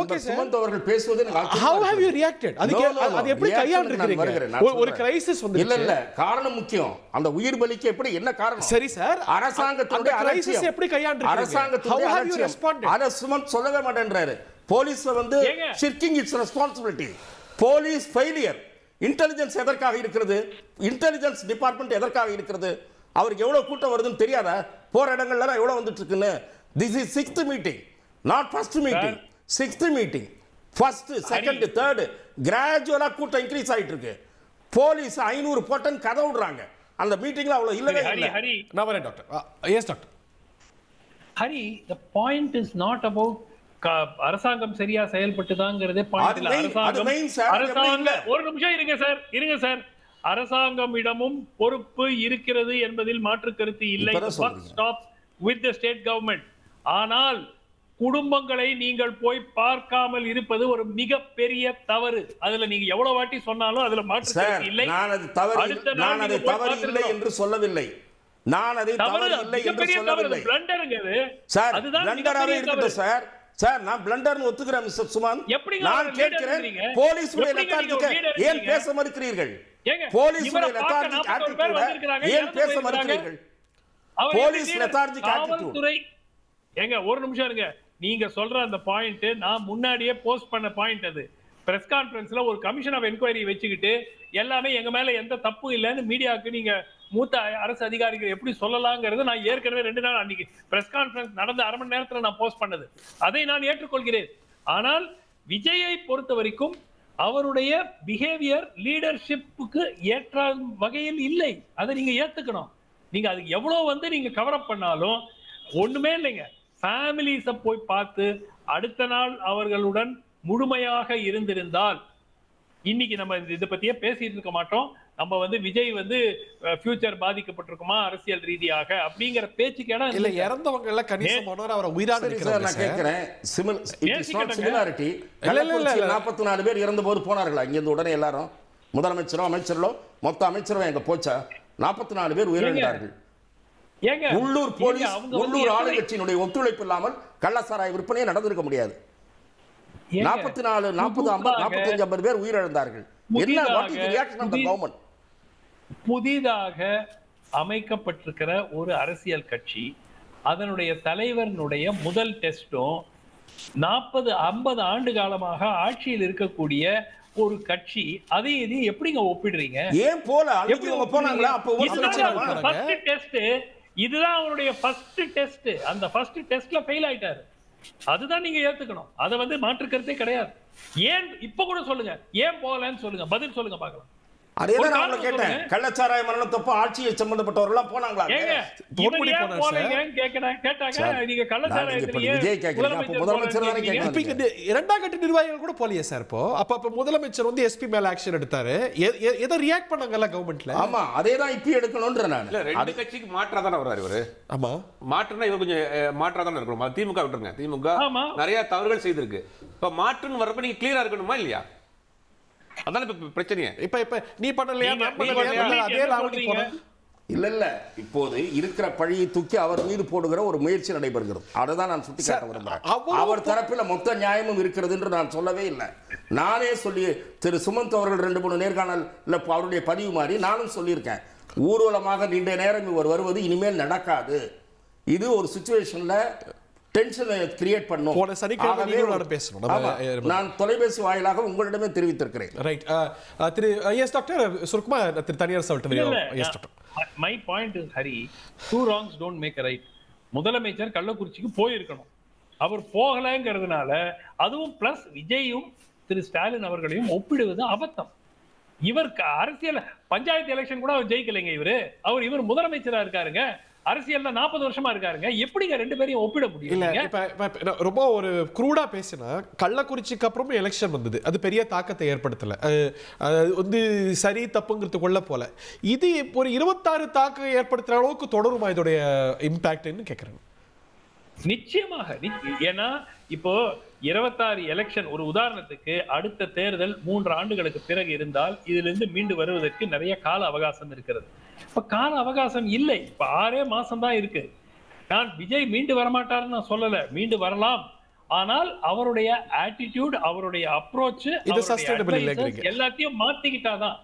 ஓகே சுமந்த் அவர்கள் பேசுவது how have you reacted? அது எப்படி கையாண்டிருக்கீங்க? ஒரு கிரைசிஸ் வந்து இல்ல காரணம் முக்கியம். அந்த உயிர் பலிக்கு எப்படி என்ன காரணம்? சரி சார், அரசாங்கத்துடைய கிரைசிஸ் எப்படி கையாண்டிருக்கீங்க? அரசாங்கத்துடைய how have you responded? அத சுமந்த் சொல்லவே மாட்டேன்றாரு. போலீஸ் வந்து shirking its responsibility. Police failure. Intelligence எதற்காக இருக்கிறது? இன்டெலிஜென்ஸ் டிபார்ட்மெண்ட் எதற்காக இருக்கிறது? அவருக்கு எவ்வளவு கூட்டம் வருதுன்னு தெரியாதா? போற இடங்கள்ல எவ்வளவு வந்துட்டு இருக்குன்னு. This is 6th meeting, not first meeting. 6th meeting, first, second, third, கிராஜுவலா கூட்டம் இன்க்ரீஸ் ஆயிட்டு இருக்கு. போலீஸ் 500 போட்டன் கதை விடுறாங்க. அந்த மீட்டிங்ல அவ்வளவு இல்லவே இல்ல. ஹரி, நான் வரேன் doctor. Yes doctor. Hari, the point is not about அரசாங்கம் சரியா செயல்பட்டுதாங்கிறதே பாயிண்ட் இல்ல. அரசாங்கம் ஒரு நிமிஷம் இருங்க சார். அரசாங்கமிடமும் பொறுப்பு இருக்கிறது என்பதில் மாற்று கருத்து இல்லை. Stop with the state government. ஆனால் குடும்பங்களை நீங்கள் போய் பார்க்காமல் இருப்பது ஒரு மிகப்பெரிய தவறு. அதுல நீங்க எவ்வளவு வாட்டி சொன்னாலும் அதுல மாற்று கருத்து இல்லை. நான் அது தவறு இல்லை என்று சொல்லவில்லை. நான் அதை தவறு இல்லை என்று சொல்லவில்லை. பிளண்டருங்க அது. சார், பிளண்டராவே இருக்கட்டும் சார். சார், நான் பிளண்டர்னு ஒத்துக்கிறேன் மிஸ்டர் சுமன். நான் கேட்கிறேன், போலீஸ் உடைய லெத்தார்ஜிக் ஏன் பேச மறுக்கிறீர்கள்? போலீஸ் உடைய லெத்தார்ஜிக் ஆட்டிட்யூட் ஏன் பேச மறுக்கிறீர்கள்? Police lethargic attitude. ஏங்க ஒரு நிமிஷம் இருங்க. நீங்க சொல்ற அந்த பாயிண்ட் நான் முன்னாடியே போஸ்ட் பண்ண பாயிண்ட். அது பிரஸ் கான்ஃபரன்ஸ்ல ஒரு கமிஷன் ஆஃப் என்கொயரி வச்சுக்கிட்டு எல்லாமே எங்க மேல எந்த தப்பும் இல்லைன்னு மீடியாவுக்கு நீங்க மூத்த அரசு அதிகாரிகள் எப்படி சொல்லலாங்கிறது நான் ஏற்கனவே 2 நாள் அன்னைக்கு பிரஸ் கான்ஃபரன்ஸ் நடந்த அரை மணி நேரத்துல நான் போஸ்ட் பண்ணது. அதை நான் ஏற்றுக்கொள்கிறேன். ஆனால் விஜயை பொறுத்த வரைக்கும் அவருடைய பிஹேவியர் லீடர்ஷிப்புக்கு ஏற்ற வகையில் இல்லை. அதை நீங்க ஏத்துக்கணும். நீங்க அதுக்கு எவ்வளவு வந்து நீங்க கவர் அப் பண்ணாலும் ஒண்ணுமே இல்லைங்க. ஃபேமிலிஸை போய் பார்த்து அடுத்த நாள் அவர்களுடன் முழுமையாக இருந்திருந்தால் இன்னைக்கு நம்ம இதை பத்தியே பேசிட்டு இருக்க மாட்டோம். நம்ம வந்து விஜய் வந்து ஃபியூச்சர் பாதிக்கப்பட்டிருக்குமா அரசியல் ரீதியாக அப்படிங்கிற பேச்சுக்கு இடம் இல்ல. இறந்தவங்க எல்லாம் கணிசமானோர் அவரை உயிராக இருக்கிறார். நான் கேட்கிறேன், சிமிலாரிட்டி 44 பேர் இறந்த போது போனார்களா இங்க இருந்து உடனே எல்லாரும்? முதலமைச்சரோ அமைச்சர்களோ மொத்த அமைச்சரோ எங்க போச்சா? 44 பேர் உயிரிழந்தார்கள். உள்ளூர் போலீஸ், உள்ளூர் ஆளுங்கட்சியினுடைய ஒத்துழைப்பு இல்லாமல் கள்ளசாராய விற்பனையே நடந்திருக்க முடியாது. 44, 40, 50, 45, 50 பேர் உயிரிழந்தார்கள். என்ன what is the reaction of the government? புதிதாக அமைக்கப்பட்டிருக்கிற ஒரு அரசியல் கட்சி அதனுடைய தலைவனுடைய முதல் டெஸ்டும் 40-50 ஆண்டு காலமாக ஆட்சியில் இருக்கக்கூடிய ஒரு கட்சி அதை இது எப்படிங்க ஒப்பிடுறீங்க? ஏன் போல அவங்க போனாங்களா? அப்ப ஃபர்ஸ்ட் டெஸ்ட் இதுதான் அவருடைய ஃபர்ஸ்ட் டெஸ்ட். அந்த ஃபர்ஸ்ட் டெஸ்ட்ல ஃபெயில் ஆயிட்டாரு. அதுதான் நீங்க ஏத்துக்கணும். அதை வந்து மாற்று கருத்தே கிடையாது. ஏன் இப்ப கூட சொல்லுங்க, ஏன் போகலன்னு சொல்லுங்க, பதில் சொல்லுங்க பார்க்கலாம். அதேதான் நான் கேட்டேன். கள்ளச்சாராய மரணத்தப்ப ஆட்சியை சம்பந்தப்பட்டவர்கள் எல்லாம் போனாங்களா? இரண்டாம் கட்ட நிர்வாகிகள் கூட போலியே சார். இப்போ அப்ப முதலமைச்சர் வந்து எஸ்பி மேல ஆக்ஷன் எடுத்தாரு. எதை ரியாக்ட் பண்ணாங்கல்ல கவர்மெண்ட்ல? ஆமா, அதேதான் இப்ப எடுக்கணும்ன்ற நான். ரெண்டு கட்சிக்கு மாற்றா தானே வர்றாரு இவரு. ஆமா, மாற்றுனா இவர் கொஞ்சம் மாற்றா தானே இருக்கணும். திமுக விட்டுருங்க, திமுக நிறைய தவறுகள் செய்திருக்கு. இப்ப மாற்றுன்னு வரப்ப நீங்க கிளியரா இருக்கணுமா இல்லையா? அதான் இப்ப பிரச்சனையே. இப்ப நீ பண்ணலையா நான் பண்ணலையா அதே லாவணி போற இல்ல. இப்போது இருக்கிற பழியை தூக்கி அவர் மீது போடுகிற ஒரு முயற்சி நடைபெறுகிறது. அதை நான் சுட்டிக்காட்ட விரும்புகிறேன். அவர் தரப்பில் மொத்த நியாயமும் இருக்கிறது என்று நான் சொல்லவே இல்லை. நானே சொல்லி திரு சுமந்த் அவர்கள் 2-3 நேர்காணல் அவருடைய பதிவு மாதிரி நானும் சொல்லியிருக்கேன். ஊர்வலமாக நீண்ட நேரம் இவர் வருவது இனிமேல் நடக்காது. இது ஒரு சிச்சுவேஷன்ல டென்ஷனை கிரியேட் பண்ணும். போன சனிக்கிழமை நீங்களும் நானும் பேசணும். நான் தொலைபேசி வாயிலாக உங்களிடமே தெரிவித்திருக்கிறேன். ரைட். திரு எஸ் டாக்டர் சுருக்குமா திரு தனியார் சொல்லிட்டு. My point is Hari, two wrongs don't make a right. முதலமைச்சர் கள்ளக்குறிச்சிக்கு போயிருக்கணும், அவர் போகலங்கிறதுனால அதுவும் பிளஸ் விஜயும் திரு ஸ்டாலின் அவர்களையும் ஒப்பிடுவது அபத்தம். இவர் அரசியல் பஞ்சாயத்து எலெக்ஷன் கூட அவர் ஜெயிக்கலைங்க. இவர் முதலமைச்சரா இருக்காருங்க, அரசியல்ல 40 வருஷமா இருக்காருங்க. எப்படிங்க ரெண்டு பேரையும் ஒப்பிட முடியும்? இல்ல இப்ப ரொம்ப ஒரு க்ரூடா பேசினா கள்ளக்குறிச்சிக்கு அப்புறமும் எலெக்ஷன் வந்தது, அது பெரிய தாக்கத்தை ஏற்படுத்தல, வந்து சரி தப்புங்கிறதுக்குள்ள போல. இது ஒரு 26 தாக்கம் ஏற்படுத்துற அளவுக்கு தொடருமா இதோடைய இம்பாக்ட்னு கேக்குறேன். நிச்சயமாக. ஏன்னா இப்போ 26 எலெக்ஷன் ஒரு உதாரணத்துக்கு, அடுத்த தேர்தல் 3 ஆண்டுகளுக்கு பிறகு இருந்தால் இதிலிருந்து மீண்டு வருவதற்கு நிறைய கால அவகாசம் இருக்கிறது. இப்ப கால அவகாசம் இல்லை, இப்ப 6 மாசம் தான் இருக்கு. நான் விஜய் மீண்டு வரமாட்டாருன்னு நான் சொல்லல, மீண்டு வரலாம். ஆனால் அவருடைய ஆட்டிடியூட், அவருடைய அப்ரோச் எல்லாத்தையும் மாத்திக்கிட்டாதான்.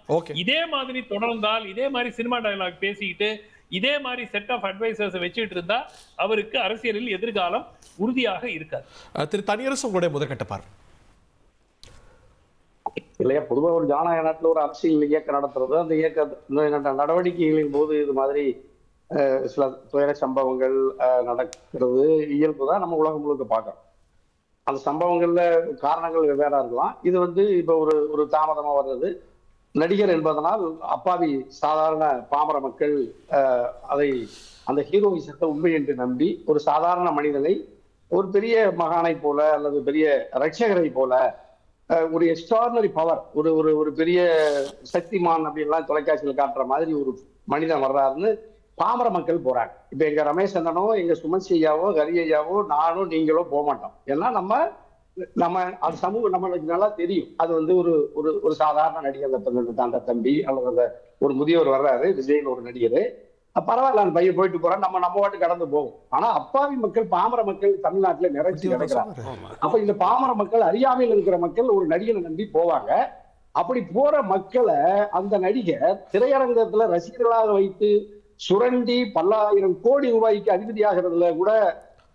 இதே மாதிரி தொடர்ந்தால், இதே மாதிரி சினிமா டயலாக் பேசிக்கிட்டு, இதே மாதிரி செட் ஆஃப் அட்வைசர்ஸ் வச்சுட்டு இருந்தா அவருக்கு அரசியலில் எதிர்காலம் உறுதியாக இருக்காது. திரு தனியரசு உங்களுடைய முதற்கட்ட பார்வை. இல்லையா, பொதுவாக ஒரு ஜனநாயக நாட்டில் ஒரு அரசியல் இயக்கம் நடத்துறது, அந்த இயக்க நடவடிக்கைகளின் போது இது மாதிரி சில துயர சம்பவங்கள் நடக்கிறது இயல்பு தான் நம்ம உலகம் முழுக்க பார்க்கறோம். அந்த சம்பவங்கள்ல காரணங்கள் வெவ்வேறா இருக்கலாம். இது வந்து இப்போ ஒரு தாமதமா வர்றது, நடிகர் என்பதனால் அப்பாவி சாதாரண பாமர மக்கள் அதை அந்த ஹீரோயிசத்தை உண்மை என்று நம்பி ஒரு சாதாரண மனிதனை ஒரு பெரிய மகானை போல அல்லது பெரிய ரட்சகரை போல ஒரு எக்ஸ்ட்ராடினரி பவர், ஒரு பெரிய சக்திமான் அப்படின்லாம் தொலைக்காட்சியில் காட்டுற மாதிரி ஒரு மனிதன் வர்றாருன்னு பாமர மக்கள் போறாங்க. இப்ப எங்க ரமேஷ் அண்ணனோ எங்க சுமன்சி ஐயாவோ ஹரி ஐயாவோ நானோ நீங்களோ போக மாட்டோம். ஏன்னா நம்ம அது சமூகம் நம்மளுக்கு நல்லா தெரியும். அது வந்து ஒரு சாதாரண நடிகர், அந்த தம்பி அல்லது அந்த ஒரு முதியவர் வர்றாரு, விஜய்னு ஒரு நடிகர், பரவாயில்ல அந்த பையன் போயிட்டு போறான், நம்ம வாட்டு கடந்து போவோம். ஆனா அப்பாவி மக்கள், பாமர மக்கள் தமிழ்நாட்டுல நிறைச்சி கிடக்கிறாங்க. அப்ப இந்த பாமர மக்கள், அறியாமையில் இருக்கிற மக்கள் ஒரு நடிகனை நம்பி போவாங்க. அப்படி போற மக்களை அந்த நடிகர் திரையரங்கத்துல ரசிகர்களாக வைத்து சுரண்டி பல்லாயிரம் கோடி ரூபாய்க்கு அதிபதியாகிறதுல கூட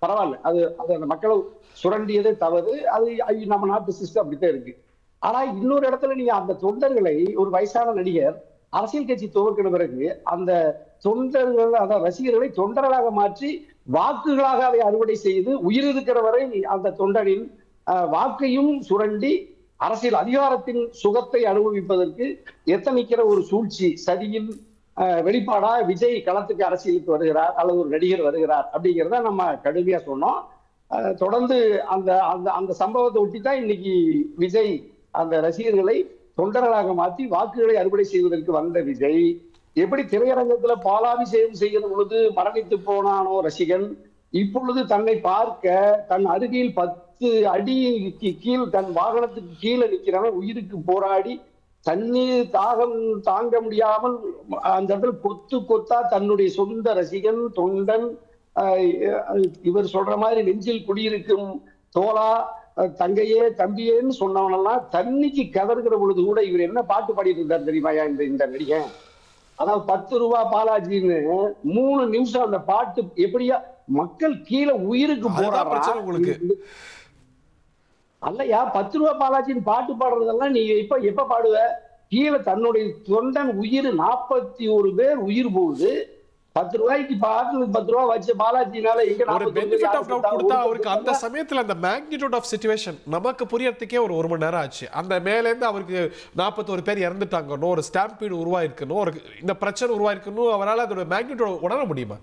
பரவாயில்ல, அது அந்த மக்களை சுரண்டியதே தவறு. அது நம்ம நாட்டு சிஸ்டம் அப்படித்தான் இருக்கு. ஆனா இன்னொரு இடத்துல நீங்க அந்த தொண்டர்களை, ஒரு வயசான நடிகர் அரசியல் கட்சி துவக்கின பிறகு அந்த தொண்டர்கள், அந்த ரசிகர்களை தொண்டர்களாக மாற்றி வாக்குகளாக அதை அறுவடை செய்து உயிர் இருக்கிற வரை அந்த தொண்டரின் வாக்கையும் சுரண்டி அரசியல் அதிகாரத்தின் சுகத்தை அனுபவிப்பதற்கு எத்தனைக்கிற ஒரு சூழ்ச்சி, சதியின் வெளிப்பாடா விஜய் களத்துக்கு அரசியலுக்கு வருகிறார் அல்லது ஒரு நடிகர் வருகிறார் அப்படிங்கிறத நம்ம கடுமையா சொன்னோம். தொடர்ந்து அந்த அந்த அந்த சம்பவத்தை ஒட்டித்தான் இன்னைக்கு விஜய் அந்த ரசிகர்களை தொண்டர்களாக மாற்றி வாக்குகளை அறுவடை செய்வதற்கு வந்த விஜய் எப்படி திரையரங்கத்துல பாலாபிஷேகம் செய்கிற பொழுது மரணித்து போனானோ ரசிகன், இப்பொழுது தன்னை பார்க்க தன் அருகில் 10 அடிக்கு கீழ் தன் வாகனத்துக்கு கீழே நிற்கிறவன் உயிருக்கு போராடி தண்ணீர் தாகம் தாங்க முடியாமல் அந்த இடத்துல கொத்து கொத்தா தன்னுடைய சொந்த ரசிகன் தொண்டன், இவர் சொல்ற மாதிரி நெஞ்சில் குடியிருக்கும் தோளா தங்கையே தம்பியேன்னு சொன்னவனெல்லாம் தண்ணிக்கு கதறுகிற பொழுது கூட இவர் என்ன பாட்டு பாடிட்டு இருந்தார் தெரியுமாயா இந்த நடிகன்? அதாவது 10 ரூபா பாலாஜின்னு 3 நிமிஷம் அந்த பாட்டு எப்படியா மக்கள் கீழே உயிருக்கு போறாங்க. அல்லையா, 10 ரூபா பாலாஜின்னு பாட்டு பாடுறதெல்லாம் நீங்க எப்ப பாடுவ? கீழே தன்னுடைய தொண்டன் உயிர் 41 பேர் உயிர் போகுது. 10 ரூபாய்க்கு பாட்டுக்கு 10 ரூபாய் வச்ச பாலாஜினால ஒரு பெனிஃபிட் ஆஃப் டவுட் கொடுத்தா அவருக்கு அந்த சமயத்துல அந்த மேக்னிட்யூட் ஆஃப் சிச்சுவேஷன் நமக்கு புரியறதுக்கே ஒரு மணி நேரம் ஆச்சு. அந்த மேல இருந்து அவருக்கு 41 பேர் இறந்துட்டாங்கன்னு ஒரு ஸ்டாம்பீடு உருவாயிருக்கணும், ஒரு இந்த பிரச்சனை உருவாயிருக்கணும், அவரால் அதோட மேக்னிட்யூட் உணர முடியுமா?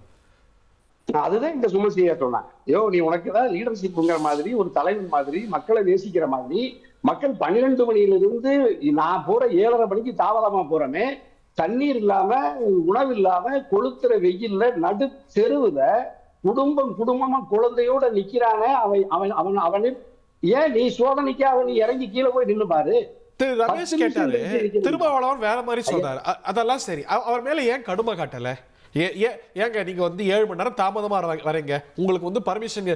அதுதான் இந்த சுமசியா சொன்னாங்க. நீ உனக்குதான் லீடர்ஷிப்ங்கிற மாதிரி, ஒரு தலைவன் மாதிரி, மக்களை நேசிக்கிற மாதிரி, மக்கள் 12 மணியிலிருந்து நான் போற 7:30 மணிக்கு தாமதமா போறேன்னு தண்ணீர் இல்லாம உணவு இல்லாம கொளுத்துற வெயில்ல நடு தெருவுல குடும்பமா குழந்தையோட நிக்கிறானே அவனு ஏன் நீ சோதனைக்காக நீ இறங்கி கீழே போய் நின்னு பாரு. திரு ரமேஷ் கேட்டாரு, திருமாவளவன் வேற மாதிரி சொல்றாரு, அதெல்லாம் சரி, அவர் மேல ஏன் கடுமை காட்டல? ஏங்க நீங்க வந்து 7 மணி நேரம் தாமதமா வரீங்க, உங்களுக்கு வந்து பர்மிஷன்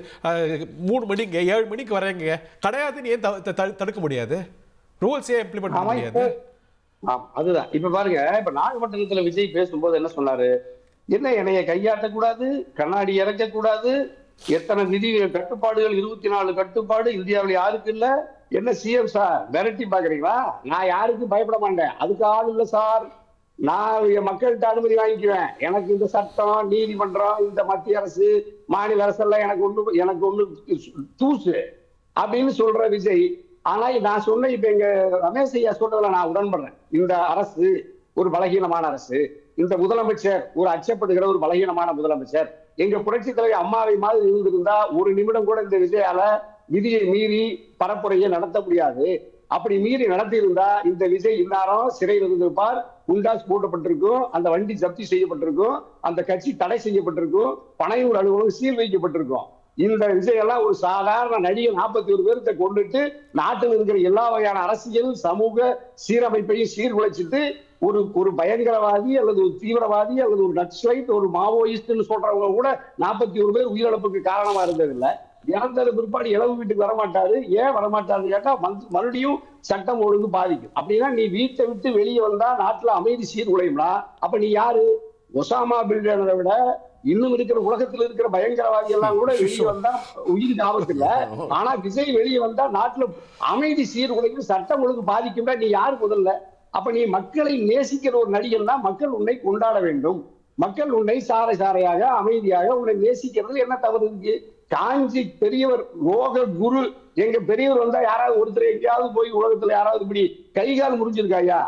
3 மணிக்கு 7 மணிக்கு வரீங்க கிடையாதுன்னு ஏன் தடுக்க முடியாது? ரூல்ஸ் ஏன் இம்ப்ளிமெண்ட் பண்ண முடியாது? அதுதான் இப்ப பாருங்க, இப்ப நாகப்பட்டினத்துல விஜய் பேசும்போது என்ன சொன்னாரு? என்ன என்னைய கையாட்டக்கூடாது, கண்ணாடி இறக்க கூடாது, எத்தனை நிதி கட்டுப்பாடுகள், 24 கட்டுப்பாடு இந்தியாவில் யாருக்கு இல்ல? என்ன சிஎம் சார் மிரட்டி பாக்குறீங்களா? நான் யாருக்கும் பயப்பட மாட்டேன், அதுக்கு ஆள் இல்ல சார். நான் என் மக்கள்கிட்ட அனுமதி வாங்கிக்குவேன். எனக்கு இந்த சட்டம், நீதிமன்றம், இந்த மத்திய அரசு, மாநில அரசு எல்லாம் எனக்கு ஒண்ணு தூசு அப்படின்னு சொல்ற விஜய். ஆனா நான் சொன்ன இப்ப எங்க ரமேஷ் ஐயா சொல்றதுல நான் உடன்படுறேன். இந்த அரசு ஒரு பலகீனமான அரசு, இந்த முதலமைச்சர் ஒரு அச்சப்படுகிற ஒரு பலகீனமான முதலமைச்சர். எங்க புரட்சி தலைவர் அம்மாவை மாதிரி இருந்திருந்தா ஒரு நிமிடம் கூட இந்த விஜயால விதியை மீறி பரப்புரையை நடத்த முடியாது. அப்படி மீறி நடத்தியிருந்தா இந்த விஜய் இந்நேரம் சிறையில் இருந்திருப்பார், குண்டாஸ் போட்டப்பட்டிருக்கும், அந்த வண்டி ஜப்தி செய்யப்பட்டிருக்கும், அந்த கட்சி தடை செய்யப்பட்டிருக்கும், பனையூர் அலுவலகம் சீல் வைக்கப்பட்டிருக்கும். இந்த விஜய் எல்லாம் ஒரு சாதாரண நடிகர் 41 பேர்த்த கொண்டுட்டு நாட்டில் இருக்கிற எல்லா வகையான அரசியல் சமூக சீரமைப்பையும் சீர்குலைச்சிட்டு ஒரு பயங்கரவாதி அல்லது ஒரு தீவிரவாதி அல்லது ஒரு நக்சலைட், ஒரு மாவோயிஸ்ட்னு சொல்றவங்க கூட 41 பேர் உயிரிழப்புக்கு காரணமா இருந்ததில்லை. இறந்தது பிற்பாடு இளவு வீட்டுக்கு வரமாட்டாரு. ஏன் வரமாட்டாருன்னு கேட்டா மறுபடியும் சட்டம் ஒழுங்கு பாதிக்கும். அப்படின்னா நீ வீட்டை விட்டு வெளியே வந்தா நாட்டுல அமைதி சீர்குலையும்னா அப்ப நீ யாரு? ஒசாமா பின் லேடனை விட இன்னும் இருக்கிற உலகத்தில் இருக்கிற பயங்கரவாதி எல்லாம் கூட வெளியே வந்தா உயிருக்கு ஆபத்து இல்ல. ஆனா விஜய் வெளியே வந்தா நாட்டுல அமைதி சீர்குலைக்கும், சட்டம் ஒழுங்கு பாதிக்கும்னா நீ யாரு முதல்ல? அப்ப நீ மக்களை நேசிக்கிற ஒரு நடிகர்னா மக்கள் உன்னை கொண்டாட வேண்டும். மக்கள் உன்னை சாறை சாறையாக அமைதியாக உன்னை நேசிக்கிறது என்ன தவறு இருக்கு? காஞ்சி பெரியவர் ரோக குரு எங்க பெரியவர் வந்தா யாராவது ஒருத்தர் எங்கேயாவது போய் உலகத்துல யாராவது இப்படி கைகால் முறிஞ்சிருக்காயா,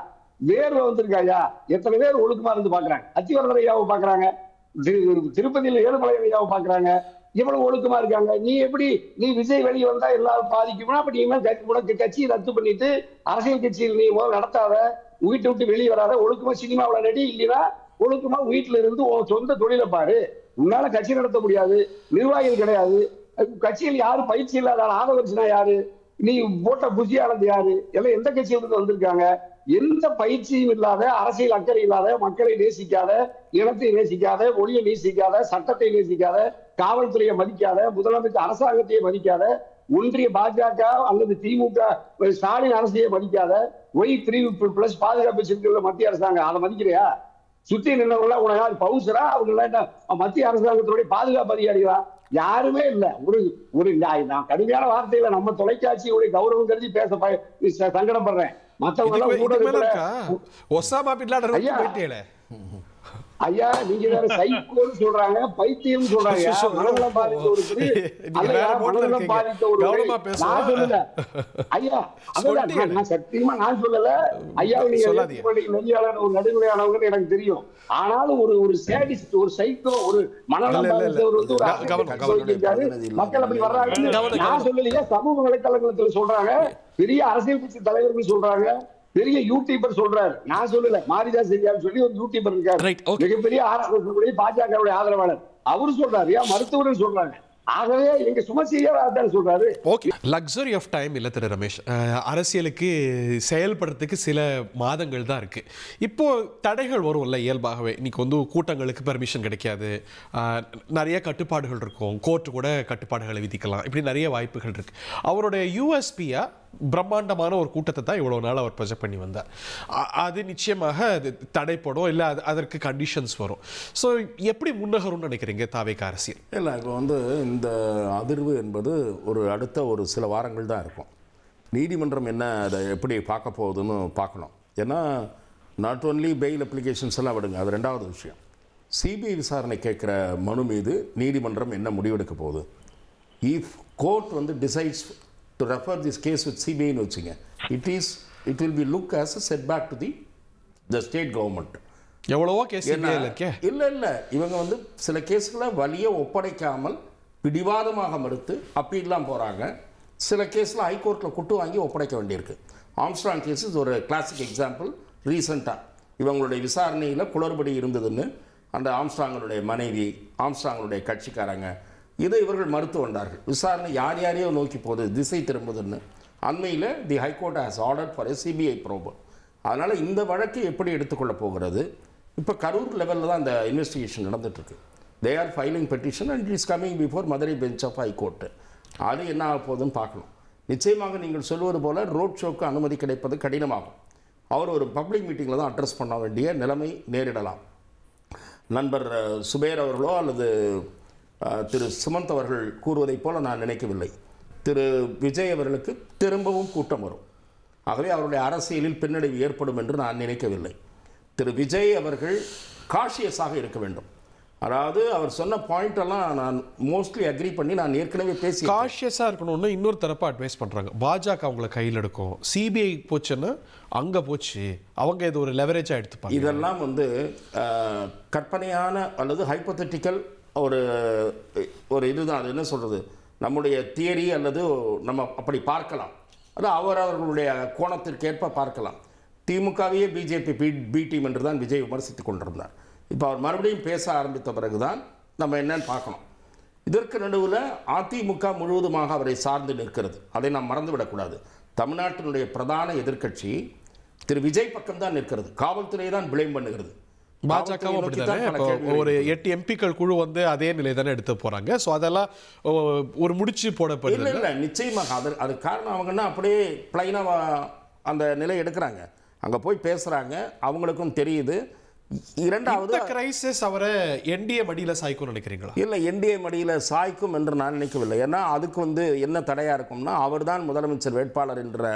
வேர்வை வந்திருக்காயா? எத்தனை பேர் ஒழுக்கமா இருந்து பாக்குறாங்க? அத்திவரதர் ஐயாவை பாக்குறாங்க, திருப்பதியில ஏழுமலை ஐயாவை பாக்குறாங்க, இவ்வளவு ஒழுக்கமா இருக்காங்க. நீ எப்படி நீ விஜய் வெளியே வந்தா எல்லாரும் பாதிக்கும்னா அப்ப நீ உனக்கு கட்சியை ரத்து பண்ணிட்டு அரசியல் கட்சியில் நீ முதல் நடத்தாத, வீட்டை விட்டு வெளியே வராத, ஒழுக்கமா சினிமாவில நடி, இல்லைன்னா ஒழுக்கமா வீட்டுல இருந்து உன் சொந்த தொழிலை பாரு. உன்னால கட்சி நடத்த முடியாது, நிர்வாகிகள் கிடையாது, கட்சியில் யாரு பயிற்சி இல்லாத ஆதவர்ச்சினா யாரு? நீ போட்ட புத்தியானது யாரு? எல்லாம் எந்த கட்சியிலிருந்து வந்திருக்காங்க? எந்த பயிற்சியும் இல்லாத, அரசியல் அக்கறை இல்லாத, மக்களை நேசிக்காத, இனத்தை நேசிக்காத, மொழியை நேசிக்காத, சட்டத்தை நேசிக்காத, காவல்துறையை மதிக்காத, முதலமைச்சர் அரசாங்கத்தையே மதிக்காத, ஒன்றிய பாஜக அல்லது திமுக ஸ்டாலின் அரசையே மதிக்காத, Y3+ பாதுகாப்பு வச்சிருக்கிற மத்திய அரசாங்கம், அதை மதிக்கிறியா? சுத்தி நின்றவங்கள உனக்கு பவுசரா? அவங்க மத்திய அரசாங்கத்தினுடைய பாதுகாப்பு அதிகாரிகளா? யாருமே இல்ல. ஒரு நான் கடுமையான வார்த்தையில நம்ம தொலைக்காட்சியுடைய கௌரவம் கருதி பேச சங்கடப்படுறேன். மத்தவங்க ஒசாமா பின் லேடன் போயிட்டே ஐயா, நீங்க வேற சைக்கோன்னு சொல்றாங்க, பைத்தியம் சொல்றாங்க. மனநலம் பாதித்த ஒரு மனநலம் பாதித்த ஒரு நான் சொல்லல ஐயா, நான் சத்தியமா நான் சொல்லல ஐயா. நீங்க நெறியாளர் ஒரு நடுநிலையானவங்க எனக்கு தெரியும். ஆனாலும் ஒரு சேடிஸ்ட், ஒரு சைக்கோ, ஒரு மனநலம் பாதித்தவர் வந்து மக்கள் அப்படி வர்றாங்க. நான் சொல்லலையா, சமூக வலைத்தளங்கள் சொல்றாங்க, பெரிய அரசியல் கட்சி தலைவர்கள் சொல்றாங்க, பெரிய யூடியூபர் சொல்றாரு. நான் சொல்லல, மாரிதாஸ் ஐயான்னு சொல்லி ஒரு யூடியூபர் இருக்காரு, மிகப்பெரிய பாஜகவுடைய ஆதரவாளர். அவரு சொல்றாரு, மருத்துவர்கள் சொல்றாங்க. ஆகவே எங்க சுமசியார் சொல்றாரு. ஓகே, லக்ஸரி ஆஃப் டைம் இல்ல திரு ரமேஷ். அரசியலுக்கு செயல்படுறதுக்கு சில மாதங்கள் தான் இருக்கு. இப்போ தடைகள் வரும்ல இயல்பாகவே. இன்னைக்கு வந்து கூட்டங்களுக்கு பெர்மிஷன் கிடைக்காது, நிறைய கட்டுப்பாடுகள் இருக்கும், கோர்ட்டு கூட கட்டுப்பாடுகளை விதிக்கலாம், இப்படி நிறைய வாய்ப்புகள் இருக்கு. அவருடைய யூஎஸ்பியா பிரம்மாண்டமான ஒரு கூட்டத்தை தான் இவ்வளவு நாள் அவர் ப்ரொஜெக்ட் பண்ணி வந்தார். அது நிச்சயமாக அது தடைப்படும், இல்லை அதற்கு கண்டிஷன்ஸ் வரும். ஸோ எப்படி முன்னகரும்னு நினைக்கிறீங்க தாவேக அரசியல்? இல்லை, இப்போ வந்து இந்த அதிர்வு என்பது அடுத்த ஒரு சில வாரங்கள் தான் இருக்கும். நீதிமன்றம் என்ன அதை எப்படி பார்க்க போகுதுன்னு பார்க்கணும். ஏன்னா நாட் ஓன்லி பெயில் அப்ளிகேஷன்ஸ் எல்லாம் விடுங்க, அது ரெண்டாவது விஷயம். சிபிஐ விசாரணை கேட்குற மனு மீது நீதிமன்றம் என்ன முடிவெடுக்க போகுது? இஃப் கோர்ட் வந்து decides to refer this case with CBI ன்னு வச்சுங்க, it will be look as a setback to the state government. எவ்வளவோ கேஸ் இல்ல இவங்க வந்து சில கேஸ்களை வலிய ஒப்படைக்காமல் பிடிவாதமாக மறுத்து அப்பீல்லாம் போறாங்க. சில கேஸ்ல ஹைகோர்ட்ல குட்டு வாங்கி ஒப்படைக்க வேண்டியிருக்கு. ஆம்ஸ்ட்ராங் கேஸ் ஒரு கிளாசிக் எக்ஸாம்பிள். ரீசெண்டாக இவங்களுடைய விசாரணையில் குளறுபடி இருந்ததுன்னு அந்த ஆம்ஸ்ட்ராங்களுடைய மனைவி, ஆம்ஸ்ட்ராங்களுடைய கட்சிக்காரங்க இதை இவர்கள் மறுத்து வந்தார்கள். விசாரணை யாரையோ நோக்கி போகுது, திசை திரும்புதுன்னு. அண்மையில் the high court has order for a CBI probe. அதனால் இந்த வழக்கு எப்படி எடுத்துக்கொள்ள போகிறது? இப்போ கரூர் லெவலில் தான் அந்த இன்வெஸ்டிகேஷன் நடந்துகிட்ருக்கு. They are filing petition and it is coming before Madurai bench of high court. அது என்ன ஆக போகுதுன்னு பார்க்கணும். நிச்சயமாக நீங்கள் சொல்வது போல் ரோட் ஷோக்கு அனுமதி கிடைப்பது கடினமாகும். அவர் ஒரு பப்ளிக் மீட்டிங்கில் தான் அட்ரஸ் பண்ண வேண்டிய நிலைமை நேரிடலாம். நண்பர் சுபேர் அவர்களோ அல்லது திரு சுமந்த் அவர்கள் கூறுவதைப் போல நான் நினைக்கவில்லை. திரு விஜய் அவர்களுக்கு திரும்பவும் கூட்டம் வரும். ஆகவே அவருடைய அரசியலில் பின்னடைவு ஏற்படும் என்று நான் நினைக்கவில்லை. திரு விஜய் அவர்கள் காஷியஸாக இருக்க வேண்டும். அதாவது அவர் சொன்ன பாயிண்ட் எல்லாம் நான் மோஸ்ட்லி அக்ரி பண்ணி நான் ஏற்கனவே பேசி காஷியஸாக இருக்கணும்னு இன்னொரு தரப்பா அட்வைஸ் பண்ணுறாங்க. பாஜக அவங்களை கையில் எடுக்கும், சிபிஐ போச்சுன்னா அங்கே போச்சு, அவங்க இது ஒரு லெவரேஜாக எடுத்துப்பாங்க. இதெல்லாம் கற்பனையான அல்லது ஹைப்போதெட்டிக்கல் ஒரு இதுதான். அது என்ன சொல்கிறது, நம்முடைய தியரி அல்லது நம்ம அப்படி பார்க்கலாம். அது அவர்களுடைய கோணத்திற்கேற்ப பார்க்கலாம். திமுகவையே பிஜேபி பி டீம் என்று தான் விஜய் விமர்சித்து கொண்டிருந்தார். இப்போ அவர் மறுபடியும் பேச ஆரம்பித்த பிறகு தான் நம்ம என்னன்னு பார்க்கணும். இதற்கு நடுவில் அதிமுக முழுவதுமாக அவரை சார்ந்து நிற்கிறது. அதை நாம் மறந்துவிடக்கூடாது. தமிழ்நாட்டினுடைய பிரதான எதிர்க்கட்சி திரு விஜய் பக்கம் தான் நிற்கிறது. காவல்துறை தான் பிளேம் பண்ணுகிறது. பாஜகவும் அப்படித்தானே. ஒரு 8 எம்பிக்கள் குழு அதே நிலை தானே எடுத்து போறாங்க. ஸோ அதெல்லாம் ஒரு முடிச்சு போடப்படுது. இல்லை நிச்சயமாக அது காரணம் அவங்கன்னா அப்படியே பிளைனாக அந்த நிலை எடுக்கிறாங்க. அங்கே போய் பேசுகிறாங்க, அவங்களுக்கும் தெரியுது. இரண்டாவது கிரைசிஸ் அவரை என்டிஏ மடியில் சாய்க்கும் நினைக்கிறீங்களா? இல்லை, என்டிஏ மடியில் சாய்க்கும் என்று நான் நினைக்கவில்லை. ஏன்னா அதுக்கு என்ன தடையாக இருக்கும்னா அவர் தான் முதலமைச்சர் வேட்பாளர் என்ற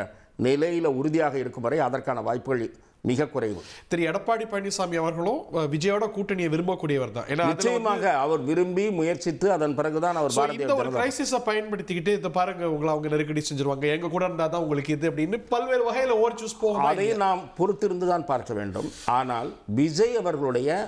நிலையில் உறுதியாக இருக்கும் வரை அதற்கான வாய்ப்புகள் மிக குறைவு. திரு எடப்பாடி பழனிசாமி அவர்களும் விஜயோட கூட்டணியை விரும்பக்கூடியவர் தான். நிச்சயமாக அவர் விரும்பி முயற்சித்து அதன் பிறகுதான் அவர் இந்த ஒரு கிரைசிஸை பயன்படுத்திக்கிட்டு இதை பாருங்க உங்களை அவங்க நெருக்கடி செஞ்சிருவாங்க, எங்க கூட இருந்தா தான் உங்களுக்கு இது அப்படின்னு பல்வேறு வகையில் ஓவர் சூஸ் போகும். அதை நாம் பொறுத்திருந்து தான் பார்க்க வேண்டும். ஆனால் விஜய் அவர்களுடைய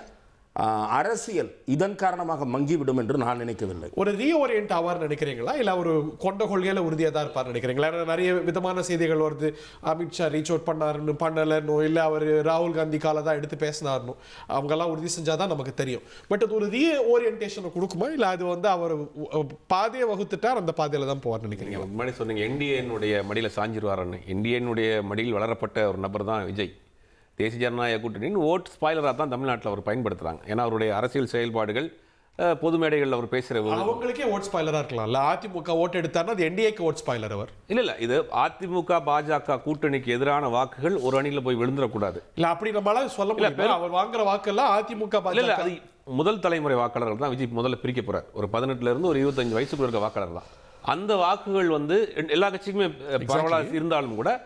அரசியல் இதன் காரணமாக மங்கிவிடும் என்று நான் நினைக்கவில்லை. ஒரு ரீஓரியன்ட் ஆவார் நினைக்கிறீங்களா, இல்ல ஒரு கொண்ட கொள்கையில உறுதியாக தான் இருப்பார் நினைக்கிறீங்களா? நிறைய விதமான செய்திகள் வருது. அமித்ஷா ரீச் அவுட் பண்ணாருன்னு பண்ணலன்னு, இல்ல அவர் ராகுல் காந்தி காலை தான் எடுத்து பேசினார்னு, அவங்கெல்லாம் உறுதி செஞ்சாதான் நமக்கு தெரியும். பட் அது ஒரு ரீஓரியன்டேஷனை கொடுக்குமா, இல்ல அது அவர் பாதையை வகுத்துட்டார் அந்த பாதையில தான் போவார் நினைக்கிறீங்க? முன்னாடி சொன்னீங்க என்டிஏனுடைய மடியில் சாஞ்சிருவாருன்னு. என்டிஏனுடைய மடியில் வளரப்பட்ட ஒரு நபர் தான் விஜய். தேசிய ஜனநாயக கூட்டணியின் ஓட் ஸ்பாய்லராக தான் தமிழ்நாட்டில் அவர் பயன்படுத்துகிறாங்க. ஏன்னா அவருடைய அரசியல் செயல்பாடுகள், பொது மேடைகளில் அவர் பேசுகிற அவங்களுக்கே ஓட் ஸ்பாய்லராக இருக்கலாம்ல. அதிமுக ஓட் எடுத்தாருன்னா அது என்டிஏக்கு ஓட் ஸ்பாய்லர் அவர் இல்லை. இது அதிமுக பாஜக கூட்டணிக்கு எதிரான வாக்குகள் ஒரு அணியில் போய் விழுந்துடக்கூடாது. இல்லை அப்படி நம்மளால சொல்ல முடியல. அவர் வாங்குற வாக்கெல்லாம் அதிமுக இல்லை, அது முதல் தலைமுறை வாக்காளர்கள் தான் விஜய் முதல்ல பிரிக்க போகிறார். ஒரு 18 ஒரு 25 வயசுக்குள்ள இருக்க வாக்காளர் தான். அந்த வாக்குகள் எல்லா கட்சிக்குமே பரவலாக இருந்தாலும் கூட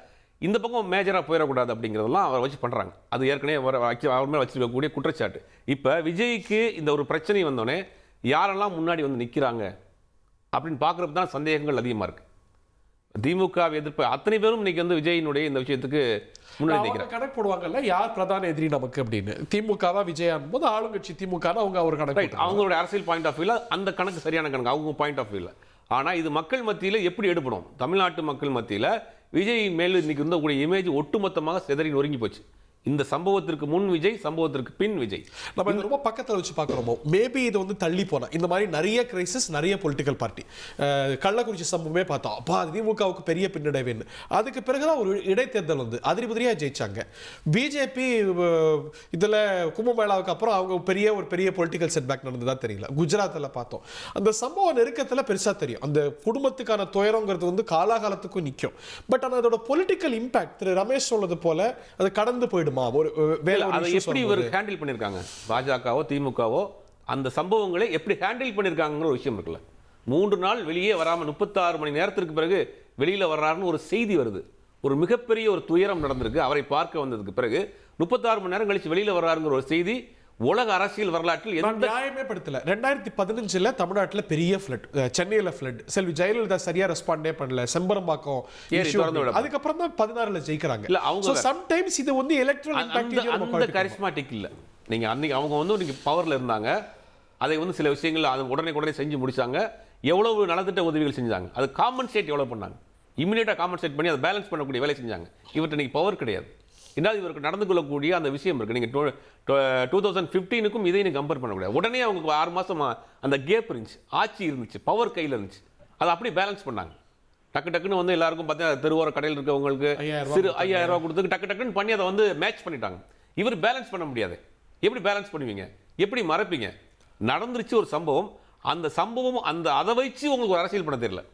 இந்த பக்கம் மேஜராக போயிடக்கூடாது அப்படிங்கிறதெல்லாம் அவர் வச்சு பண்ணுறாங்க. அது ஏற்கனவே அவர் மேலே வச்சிருக்கக்கூடிய குற்றச்சாட்டு. இப்போ விஜய்க்கு இந்த ஒரு பிரச்சனை வந்தோடனே யாரெல்லாம் முன்னாடி நிற்கிறாங்க அப்படின்னு பார்க்குறப்ப தான் சந்தேகங்கள் அதிகமாக இருக்குது. திமுக எதிர்ப்பு அத்தனை பேரும் இன்னைக்கு விஜயினுடைய இந்த விஷயத்துக்கு முன்னாடி நிற்கிறாங்க. கணக்கு போடுவாங்கல்ல, யார் பிரதான எதிரி நமக்கு அப்படின்னு. திமுகவா விஜயான் போது ஆளுங்கட்சி திமுக அவங்க ஒரு கணக்கு, அவங்களுடைய அரசியல் பாயிண்ட் ஆஃப் வியூல அந்த கணக்கு சரியான கணக்கு அவங்க பாயிண்ட் ஆஃப் வியூல. ஆனால் இது மக்கள் மத்தியில் எப்படி எடுப்படும்? தமிழ்நாட்டு மக்கள் மத்தியில் விஜய் மேல் இன்னைக்கு இருந்தக்கூடிய இமேஜ் ஒட்டுமொத்தமாக சிதறி நொறுங்கி போச்சு. இந்த சம்பவத்திற்கு முன் விஜய், சம்பவத்திற்கு பின் விஜய். நம்ம ரொம்ப பக்கத்தில் வச்சு பார்க்குறோமோ, மேபி இது தள்ளி போனால் இந்த மாதிரி நிறைய கிரைசிஸ், நிறைய பொலிட்டிக்கல் பார்ட்டி. கள்ளக்குறிச்சி சம்பவமே பார்த்தோம், அப்பா திமுகவுக்கு பெரிய பின்னடைவுன்னு. அதுக்கு பிறகுதான் ஒரு இடைத்தேர்தல் அதிரிபதியாக ஜெயிச்சாங்க. பிஜேபி இதில் கும்பமேளாவுக்கு அப்புறம் அவங்க ஒரு பெரிய பொலிட்டிக்கல் செட்பேக் நடந்ததா தெரியல. குஜராத்தில் பார்த்தோம். அந்த சம்பவ நெருக்கத்தில் பெருசாக தெரியும். அந்த குடும்பத்துக்கான துயரங்கிறது காலாகாலத்துக்கும் நிற்கும். பட் ஆனால் அதோட பொலிட்டிக்கல் இம்பாக்ட் திரு ரமேஷ் சொல்றது போல அது கடந்து போயிடும். அதை எப்படி இவர் ஹேண்டில் பண்ணிருக்காங்க, பாஜகவோ திமுகவோ அந்த சம்பவங்களை எப்படி ஹேண்டில் பண்ணிருக்காங்கிற ஒரு விஷயம் இருக்குல்ல. 3 நாள் வெளியே வராம 36 மணி நேரத்திற்கு பிறகு வெளியில வர்றாருன்னு ஒரு செய்தி வருது. ஒரு மிகப்பெரிய ஒரு துயரம் நடந்திருக்கு. அவரை பார்க்க வந்ததுக்கு பிறகு 36 மணி நேரம் கழிச்சு வெளியில வர்றாருங்கிற ஒரு செய்தி உலக அரசியல் வரலாற்றில் எந்த நியாயமே படுத்தல. 2015 தமிழ்நாட்டில் பெரிய ஃப்ளட், சென்னையில் ஃப்ளட். செல்வி ஜெயலலிதா சரியா ரெஸ்பாண்டே பண்ணல. செம்பரம்பாக்கம் அதுக்கப்புறம் தான் 16 ஜெயிக்கிறாங்க. இல்ல அவங்க சம்டைம்ஸ் இது எலக்ட்ரல் இம்பாக்ட் அந்த கரிஸ்மாட்டிக் இல்ல. நீங்க அன்னைக்கு அவங்க நீங்க பவர்ல இருந்தாங்க. அதை சில விஷயங்கள் அது உடனே செஞ்சு முடிச்சாங்க. எவ்வளவு நலத்திட்ட உதவிகள் செஞ்சாங்க, அது காம்பன்சேட் எவ்வளவு பண்ணாங்க, இமிடியேட்டா காம்பன்சேட் பண்ணி அதை பேலன்ஸ் பண்ணக்கூடிய வேலை செஞ்சாங்க. இவர்கிட்ட இன்னைக்கு பவர் கிடையாது. இன்னும் இவருக்கு நடந்து கொள்ளக்கூடிய அந்த விஷயம் இருக்கு. நீங்க 2015க்கும் இதை கம்பேர் பண்ணக்கூடாது. உடனே அவங்களுக்கு 6 மாசம் அந்த கேப் இருந்துச்சு, ஆட்சி இருந்துச்சு, பவர் கையில் இருந்துச்சு. அதை அப்படி பேலன்ஸ் பண்ணாங்க. டக்குன்னு எல்லாருக்கும் பார்த்தீங்கன்னா தெருவோர கடையில் இருக்கவங்களுக்கு சிறு 5000 ரூபா கொடுத்து டக்குன்னு பண்ணி அதை மேட்ச் பண்ணிட்டாங்க. இவர் பேலன்ஸ் பண்ண முடியாது. எப்படி பேலன்ஸ் பண்ணுவீங்க, எப்படி மறைப்பீங்க? நடந்துருச்சு ஒரு சம்பவம். அந்த சம்பவம் அதை வச்சு உங்களுக்கு ஒரு அரசியல் பண்ண தெரியல.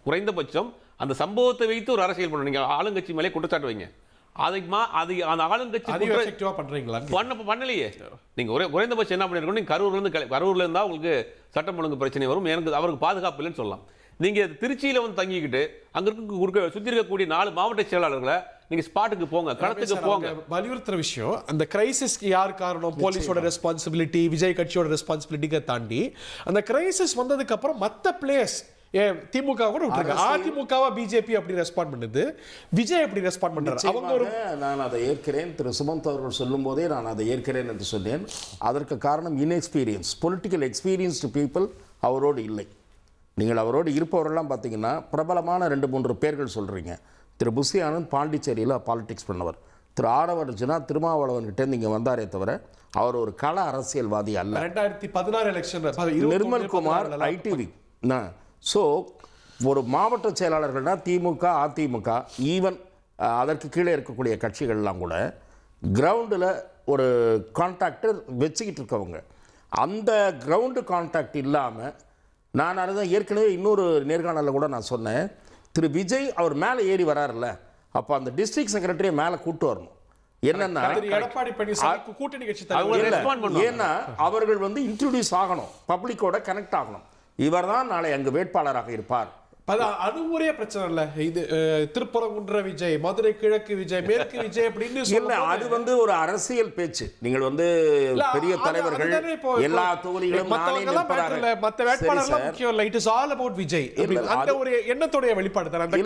குறைந்தபட்சம் அந்த சம்பவத்தை வைத்து ஒரு அரசியல் பண்ண. நீங்க ஆளுங்கட்சி மேலே குற்றச்சாட்டு வைங்க. அது அந்த ஆளுங்கட்சி எஃபெக்டிவா பண்றீங்களா? பண்ணலையே. நீங்க குறைந்தபட்சம் என்ன பண்ணிருக்கணும், நீங்க கரூர்ல இருந்தா உங்களுக்கு சட்டம் ஒழுங்கு பிரச்சனை வரும், எனக்கு அவருக்கு பாதுகாப்பு இல்லைன்னு சொல்லலாம். நீங்க திருச்சியில வந்து தங்கிக்கிட்டு அங்க இருக்க சுத்தி இருக்கக்கூடிய 4 மாவட்ட செயலாளர்களை நீங்க ஸ்பாட்டுக்கு போங்க, களத்துக்கு போங்க. வலியுறுத்துற விஷயம், அந்த கிரைசிஸ்க்கு யார் காரணம்? போலீஸோட ரெஸ்பான்சிபிலிட்டி, விஜய் கட்சியோட ரெஸ்பான்சிபிலிட்டியை தாண்டி அந்த கிரைசிஸ் வந்ததுக்கு அப்புறம் மற்ற பிளேயர்ஸ் திமுக கூட விட்டுருங்க, அதிமுகவா பிஜேபி அப்படி ரெஸ்பாண்ட் பண்ணுது, விஜய் எப்படி ரெஸ்பாண்ட் பண்றாரு? அவங்க ஒரு நான் அதை ஏற்கிறேன். திரு சுமந்த் அவர்கள் சொல்லும் போதே நான் அதை ஏற்கிறேன் என்று சொன்னேன். அதற்கு காரணம் இன்எக்ஸ்பீரியன்ஸ், பொலிட்டிக்கல் எக்ஸ்பீரியன்ஸ்டு பீப்புள் அவரோடு இல்லை. நீங்கள் அவரோடு இருப்பவரெல்லாம் பார்த்தீங்கன்னா பிரபலமான 2-3 பேர்கள் சொல்கிறீங்க. திரு புசி ஆனந்த் பாண்டிச்சேரியில் பாலிடிக்ஸ் பண்ணவர். திரு ஆரவர்ஜுனா திருமாவளவன்கிட்டேருந்து இங்கே வந்தாரே தவிர அவர் ஒரு கள அரசியல்வாதி அல்ல. 2016 எலெக்ஷன் நிர்மல்குமார் ஐடிவி. ஸோ ஒரு மாவட்ட செயலாளர்கள்னா திமுக, அதிமுக, ஈவன் அதற்கு கீழே இருக்கக்கூடிய கட்சிகள்லாம் கூட கிரவுண்டில் ஒரு கான்டாக்டர் வச்சுக்கிட்டு இருக்கவங்க. அந்த கிரவுண்டு கான்டாக்ட் இல்லாமல் நான் அதுதான் ஏற்கனவே இன்னொரு நேர்காணலில் கூட நான் சொன்னேன், திரு விஜய் அவர் மேலே ஏறி வராருல்ல, அப்போ அந்த டிஸ்ட்ரிக்ட் செக்ரட்டரியை மேலே கூட்டு வரணும். என்னன்னா ஏன்னா அவர்கள் வந்து இன்ட்ரோடியூஸ் ஆகணும், பப்ளிக்கோட கனெக்ட் ஆகணும். இவர் தான் நாளை அங்கு வேட்பாளராக இருப்பார். அது ஒரே பிரச்சனை இல்ல. இது திருப்பரங்குன்ற விஜய், மதுரை கிழக்கு விஜய், மேற்கு விஜய் அப்படின்னு இல்ல, அது வந்து ஒரு அரசியல் பேச்சு. நீங்கள் வந்து பெரிய தலைவர்கள் எல்லா தொகுதிகளும் மத்த வேட்பாளர்கள் முக்கியம் இல்ல, it is all about Vijay. அந்த ஒரு எண்ணத்தோட வெளிப்பாடு தான், அந்த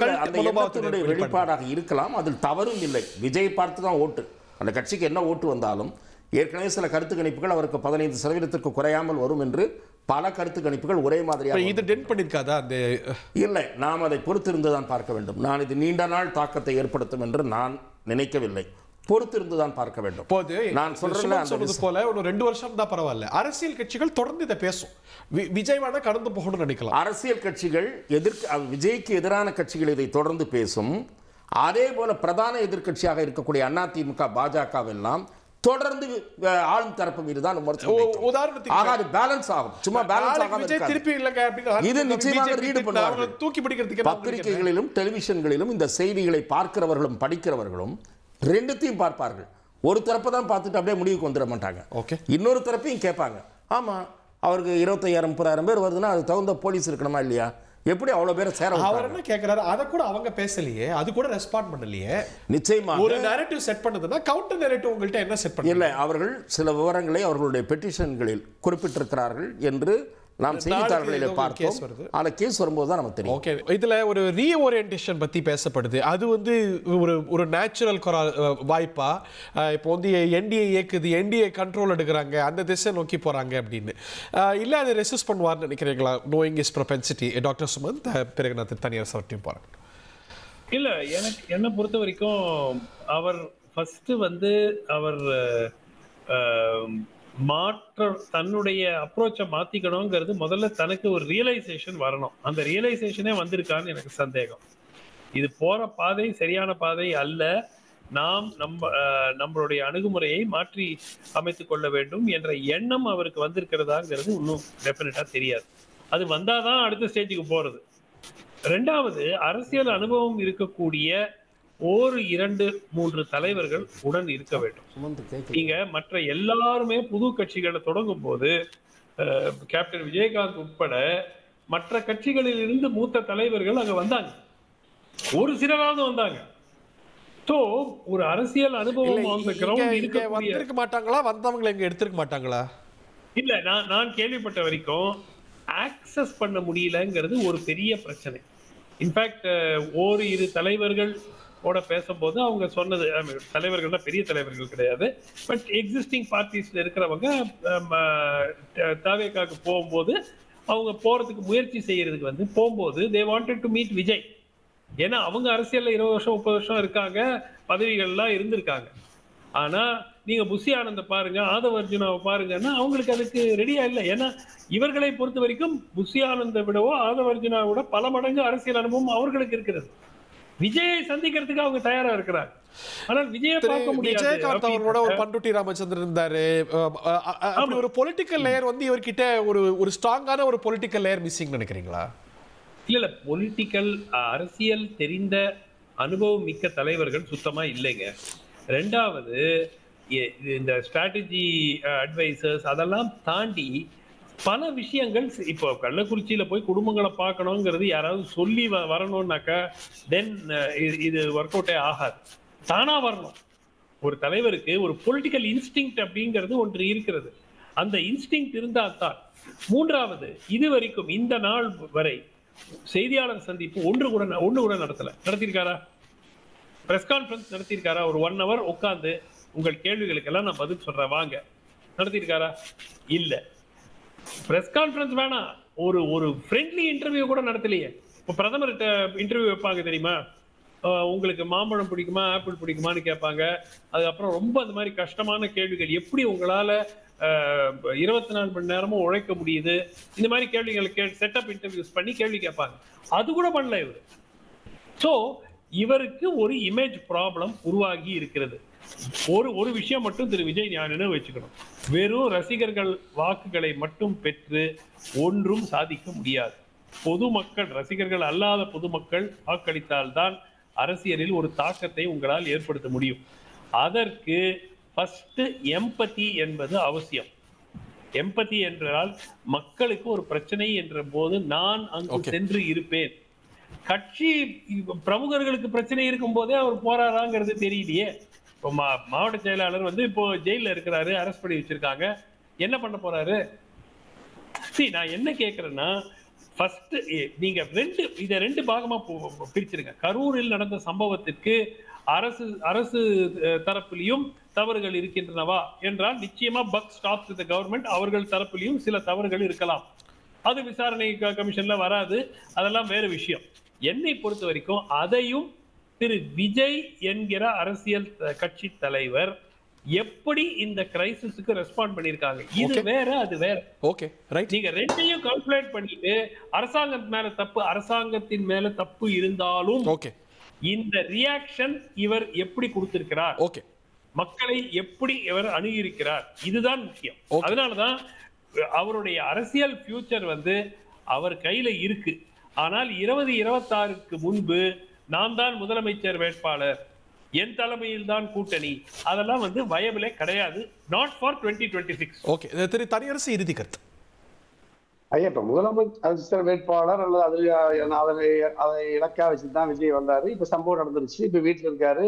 எண்ணத்தோட வெளிப்பாடாக இருக்கலாம், அதில் தவறும் இல்லை. விஜய் பார்த்து தான் ஓட்டு, அந்த கட்சிக்கு என்ன ஓட்டு வந்தாலும் ஏற்கனவே சில கருத்து கணிப்புகள் அவருக்கு 15% குறையாமல் வரும் என்று பல கருத்து கணிப்புகள் ஒரே மாதிரியாக. இது டென்ட் பண்ணிருக்காதா? அந்த இல்லை, நாம் அதை பொறுத்திருந்து தான் பார்க்க வேண்டும். நான் இது நீண்ட நாள் தாக்கத்தை ஏற்படுத்தும் என்று நான் நினைக்கவில்லை. பொறுத்திருந்து தான் பார்க்க வேண்டும். போது நான் சொல்றது போல ஒரு 2 வருஷம் தான் பரவாயில்ல, அரசியல் கட்சிகள் தொடர்ந்து இதை பேசும். விஜய் வேணா கடந்து போகணும்னு நினைக்கலாம். அரசியல் கட்சிகள் விஜய்க்கு எதிரான கட்சிகள் இதை தொடர்ந்து பேசும். அதே போல பிரதான எதிர்க்கட்சியாக இருக்கக்கூடிய அதிமுக, பாஜக எல்லாம் தொடர்ந்து ஆளும் தரப்பு மீது தான் உதாரணத்துக்கு பேலன்ஸ் ஆகும். சும்மா பேலன்ஸ் ஆகாது. இது நிச்சயமாக ரீட் பண்ணுவாங்க. தூக்கி பிடிக்கிறதுக்கு பத்திரிகைகளிலும் டெலிவிஷன்களிலும் இந்த செய்திகளை பார்க்கிறவர்களும் படிக்கிறவர்களும் ரெண்டுத்தையும் பார்ப்பார்கள். ஒரு தரப்பை தான் பார்த்துட்டு அப்படியே முடிவுக்கு வந்துட மாட்டாங்க. இன்னொரு தரப்பையும் கேட்பாங்க. ஆமா, அவருக்கு 25,000-30,000 பேர் வருதுன்னா அது தகுந்த போலீஸ் இருக்கணுமா இல்லையா? எப்படி அவ்வளவு பேரை சேர? அவர் என்ன கேட்கிறாரு, அதை கூட அவங்க பேசலையே, அது கூட ரெஸ்பாண்ட் பண்ணலையே. நிச்சயமா ஒரு நரேட்டிவ் செட் பண்ணதுன்னா கவுண்டர் நரேட்டிவ் உங்கள்கிட்ட என்ன செட் பண்ணல. இல்லை, அவர்கள் சில விவரங்களை அவர்களுடைய பெட்டிஷன்களில் குறிப்பிட்டிருக்கிறார்கள் என்று நாம் செய்தித்தாள்களில் பார்த்தோம். அந்த கேஸ் வரும்போது தான் நமக்கு தெரியும். ஓகே, இதுல ஒரு ரீஓரியன்டேஷன் பத்தி பேசப்படுது. அது வந்து ஒரு நேச்சுரல் வாய்ப்பா இப்போ வந்து என்டிஏ இயக்குது, என்டிஏ கண்ட்ரோல் எடுக்கிறாங்க, அந்த திசை நோக்கி போறாங்க அப்படின்னு. இல்ல அதை ரெசிஸ்ட் பண்ணுவார்னு நினைக்கிறீங்களா? Knowing is propensity. Doctor Sumanth, பிறகு நான் தனியார் சவர்ட்டியும் போறேன். இல்ல, எனக்கு என்ன பொறுத்த வரைக்கும் அவர் ஃபர்ஸ்ட் வந்து அவர் தன்னுடைய அப்ரோச்சை மாத்திக்கணுங்கிறது முதல்ல தனக்கு ஒரு ரியலைசேஷன் வரணும். அந்த ரியலைசேஷனே வந்திருக்கான்னு எனக்கு சந்தேகம். இது போற பாதை சரியான பாதை அல்ல, நாம் நம்மளுடைய அணுகுமுறையை மாற்றி அமைத்துக் கொள்ள வேண்டும் என்ற எண்ணம் அவருக்கு வந்திருக்கிறதாங்கிறது இன்னும் டெஃபினட்டா தெரியாது. அது வந்தாதான் அடுத்த ஸ்டேஜுக்கு போறது. 2வது, அரசியல் அனுபவம் இருக்கக்கூடிய 1-2-3 தலைவர்கள் உடன் இருக்க வேண்டும். நீங்க மற்ற எல்லாருமே புது கட்சிகளை தொடங்கும் போது கேப்டன் விஜயகாந்த் உட்பட மற்ற கட்சிகளில் இருந்து மூத்த தலைவர்கள் அங்க வந்தாங்க, ஒரு சிலராவது வந்தாங்க. ஒரு அரசியல் அனுபவம் அந்த கிரவுண்ட் இருக்க மாட்டாங்களா? வந்தவங்களை எங்க எடுத்துக்க மாட்டாங்களா? இல்ல, நான் கேள்விப்பட்ட வரைக்கும் ஆக்சஸ் பண்ண முடியலங்கிறது ஒரு பெரிய பிரச்சனை. இன்ஃபேக்ட் 1-2 தலைவர்கள் பேசும்போது அவங்க சொன்னது, தலைவர்கள்னா பெரிய தலைவர்கள் கிடையாது, பட் எக்ஸிஸ்டிங் பார்ட்டிஸ்ல இருக்கிறவங்க தாவேகாக்கு போகும்போது அவங்க போறதுக்கு முயற்சி செய்யறதுக்கு வந்து போகும்போது they wanted to meet Vijay. ஏன்னா அவங்க அரசியல்ல 20 வருஷம் 30 வருஷம் இருக்காங்க, பதவிகள்லாம் இருந்திருக்காங்க. ஆனா நீங்க புசி ஆனந்த பாருங்க, ஆதவர்ஜுனாவை பாருங்கன்னா அவங்களுக்கு அதுக்கு ரெடியா இல்லை. ஏன்னா இவர்களை பொறுத்த வரைக்கும் புசி ஆனந்த விடவோ ஆதவர்ஜுனா விட பல மடங்கு அரசியல் அனுபவம் அவர்களுக்கு இருக்கிறது. விஜயை சந்திக்கிறதுக்கு அவங்க தயாரா இருக்கிறார். ஆனால் விஜயை பார்க்க முடியாது. விஜயகாந்த் அவர்களோட ஒரு பண்டுட்டி ராமச்சந்திரன் இருந்தாரு. ஒரு பொலிட்டிக்கல் லேயர் வந்து இவர்கிட்ட ஒரு ஸ்ட்ராங்கான ஒரு பொலிட்டிக்கல் லேயர் மிஸ்ஸிங் நினைக்கிறீங்களா? இல்ல, பொலிட்டிக்கல் அரசியல் தெரிந்த அனுபவம் மிக்க தலைவர்கள் சுத்தமா இல்லைங்க. ரெண்டாவது, இந்த ஸ்ட்ராட்டஜி அட்வைசர்ஸ் அதெல்லாம் தாண்டி பல விஷயங்கள். இப்போ கள்ளக்குறிச்சியில போய் குடும்பங்களை பார்க்கணுங்கிறது யாராவது சொல்லி வரணும்னாக்கா தென் இது ஒர்க் அவுட்டே ஆகாது. தானா வரணும். ஒரு தலைவருக்கு ஒரு பொலிட்டிக்கல் இன்ஸ்டிங் அப்படிங்கிறது ஒன்று இருக்கிறது. அந்த இன்ஸ்டிங் இருந்தால் தான். மூன்றாவது, இது வரைக்கும் இந்த நாள் வரை செய்தியாளர் சந்திப்பு ஒன்று கூட நடத்தியிருக்காரா? Press conference நடத்தியிருக்காரா? ஒரு 1 hour உட்கார்ந்து உங்கள் கேள்விகளுக்கெல்லாம் நான் பதில் சொல்றேன் வாங்க நடத்தியிருக்காரா? இல்ல. பிரஸ் கான்ஃபரன்ஸ் வேணாம், ஒரு ஃப்ரெண்ட்லி இன்டர்வியூ கூட நடத்தலையே. இப்போ பிரதமர்கிட்ட இன்டர்வியூ வைப்பாங்க தெரியுமா? உங்களுக்கு மாம்பழம் பிடிக்குமா, ஆப்பிள் பிடிக்குமான்னு கேட்பாங்க. அதுக்கப்புறம் ரொம்ப அந்த மாதிரி கஷ்டமான கேள்விகள், எப்படி உங்களால 24 மணி நேரமும் உழைக்க முடியுது, இந்த மாதிரி கேள்விகள் செட்டப் இன்டர்வியூஸ் பண்ணி கேள்வி கேட்பாங்க. அது கூட பண்ணல இவர். ஸோ இவருக்கு ஒரு இமேஜ் ப்ராப்ளம் உருவாகி இருக்கிறது. ஒரு விஷயம் மட்டும் திரு விஜய் நினைவு வச்சுக்கணும். வெறும் ரசிகர்கள் வாக்குகளை மட்டும் பெற்று ஒன்றும் சாதிக்க முடியாது. பொதுமக்கள், ரசிகர்கள் அல்லாத பொதுமக்கள் வாக்களித்தால்தான் அரசியலில் ஒரு தாக்கத்தை உங்களால் ஏற்படுத்த முடியும். அதற்கு ஃபர்ஸ்ட் எம்பதி என்பது அவசியம். எம்பதி என்றால் மக்களுக்கு ஒரு பிரச்சனை என்ற போது நான் அங்கு சென்று இருப்பேன். கட்சி பிரமுகர்களுக்கு பிரச்சனை இருக்கும் போதே அவர் போறாராங்கிறது தெரியலையே. இப்போ மாவட்ட செயலாளர் இப்போ ஜெயில இருக்கிறாரு, அரெஸ்ட் பண்ணி வச்சிருக்காங்க. என்ன பண்ண போறாரு? நான் என்ன கேட்கிறேன்னா, ஃபர்ஸ்ட் நீங்க இதை 2 பாகமா பிரிச்சிருங்க. கரூரில் நடந்த சம்பவத்திற்கு அரசு தரப்பிலையும் தவறுகள் இருக்கின்றனவா என்றால் நிச்சயமா பக் ஸ்டாப்ஸ் வித் கவர்மெண்ட். அவர்கள் தரப்பிலையும் சில தவறுகள் இருக்கலாம். அது விசாரணை கமிஷன்ல வராது, அதெல்லாம் வேறு விஷயம். என்னை பொறுத்த வரைக்கும் அதையும் திரு விஜய் என்கிற அரசியல் கட்சி தலைவர் எப்படி இந்த கிரைசிஸ்க்கு ரெஸ்பாண்ட் பண்ணிருக்காங்க, இது வேற அது வேற. Okay, right. நீங்க ரெண்டையும் கால்குலேட் பண்ணிட்டு அரசாங்கத்தின் மேல தப்பு இருந்தாலும் இந்த ரியாக்ஷன் இவர் எப்படி கொடுத்திருக்கிறார், மக்களை எப்படி இவர் அணுகியிருக்கிறார், இதுதான் முக்கியம். அதனாலதான் அவருடைய அரசியல் ஃபியூச்சர் அவர் கையில இருக்கு. ஆனால் 2026க்கு முன்பு நான் தான் முதலமைச்சர் வேட்பாளர், என் தலைமையில் தான் கூட்டணி, அதெல்லாம் வயபிளே கிடையாது. Not for 2026. ஓகே, திரு தனியரசு இறுதி கருத்து. ஐயா, இப்ப முதலமைச்சர் வேட்பாளர் அல்லது அதை இலக்கா வச்சுதான் விஜய் வந்தாரு. இப்ப சம்பவம் நடந்துருச்சு. இப்ப வீட்டுல இருக்காரு.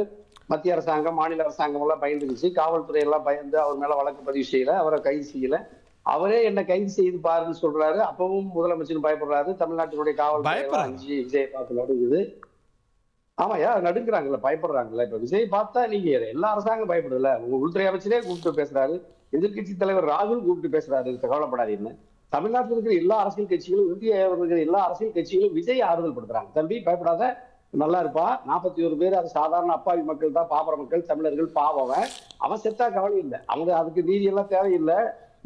மத்திய அரசாங்கம், மாநில அரசாங்கம் எல்லாம் பயந்துருச்சு. காவல்துறை எல்லாம் பயந்து அவர் மேல வழக்கு பதிவு செய்யல, அவரை கைது செய்யல. அவரே என்ன கைது செய்து பாருன்னு சொல்றாரு. அப்பவும் முதலமைச்சர் பயப்படுறாரு. தமிழ்நாட்டினுடைய காவல்துறை 5 விஜயை பார்த்து நடுங்குது. ஆமாயா, நடுங்குறாங்கல்ல, பயப்படுறாங்கல்ல. இப்ப விஜய் பார்த்தா நீங்க எல்லா அரசாங்கம் பயப்படுதுல. உங்க உள்துறை அமைச்சரே கூப்பிட்டு பேசுறாரு, எதிர்கட்சி தலைவர் ராகுல் கூப்பிட்டு பேசுறாரு, கவலைப்படாதீங்கன்னு. தமிழ்நாட்டில் இருக்கிற எல்லா அரசியல் கட்சிகளும், இந்தியாவில் இருக்கிற எல்லா அரசியல் கட்சிகளும் விஜய் ஆறுதல் படுத்துறாங்க. தம்பி பயப்படாத, நல்லா இருப்பா. 41 பேர் அது சாதாரண அப்பாவி மக்கள் தான், பாமர மக்கள், தமிழர்கள். பாவவன் அவன் செத்தா கவலை இல்லை, அவங்க அதுக்கு நீதி எல்லாம் தேவையில்லை.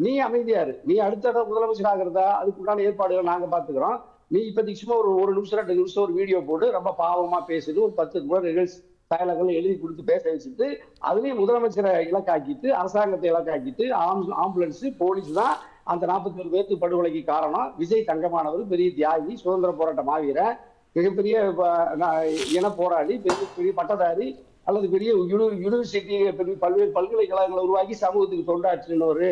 நீ அமைதியாரு. நீ அடுத்த முதலமைச்சர் ஆகிறதா அதுக்குண்டான ஏற்பாடுகள் நாங்க பாத்துக்கிறோம். நீ இப்போதைக்கு சும்மா ஒரு 1 நிமிஷம் 2 நிமிஷம் ஒரு வீடியோ போட்டு ரொம்ப பாவமா பேசிட்டு ஒரு 10 நிமிஷம் டயலாக்கள் எழுதி கொடுத்து பேச வச்சுட்டு அதுலயும் முதலமைச்சரை இலக்காக்கிட்டு, அரசாங்கத்தை இலக்காக்கிட்டு, ஆம்புலன்ஸ், போலீஸ் தான் அந்த 41 பேருக்கு படுகொலைக்கு காரணம். விஜய் தங்கமானவர், பெரிய தியாகி, சுதந்திர போராட்ட மாவீரர், மிகப்பெரிய இன போராளி, பெரிய பட்டதாரி, அல்லது பெரிய யூனிவர்சிட்டி, பல்வேறு பல்கலைக்கழகங்களை உருவாக்கி சமூகத்துக்கு தொண்டாற்றினவர்.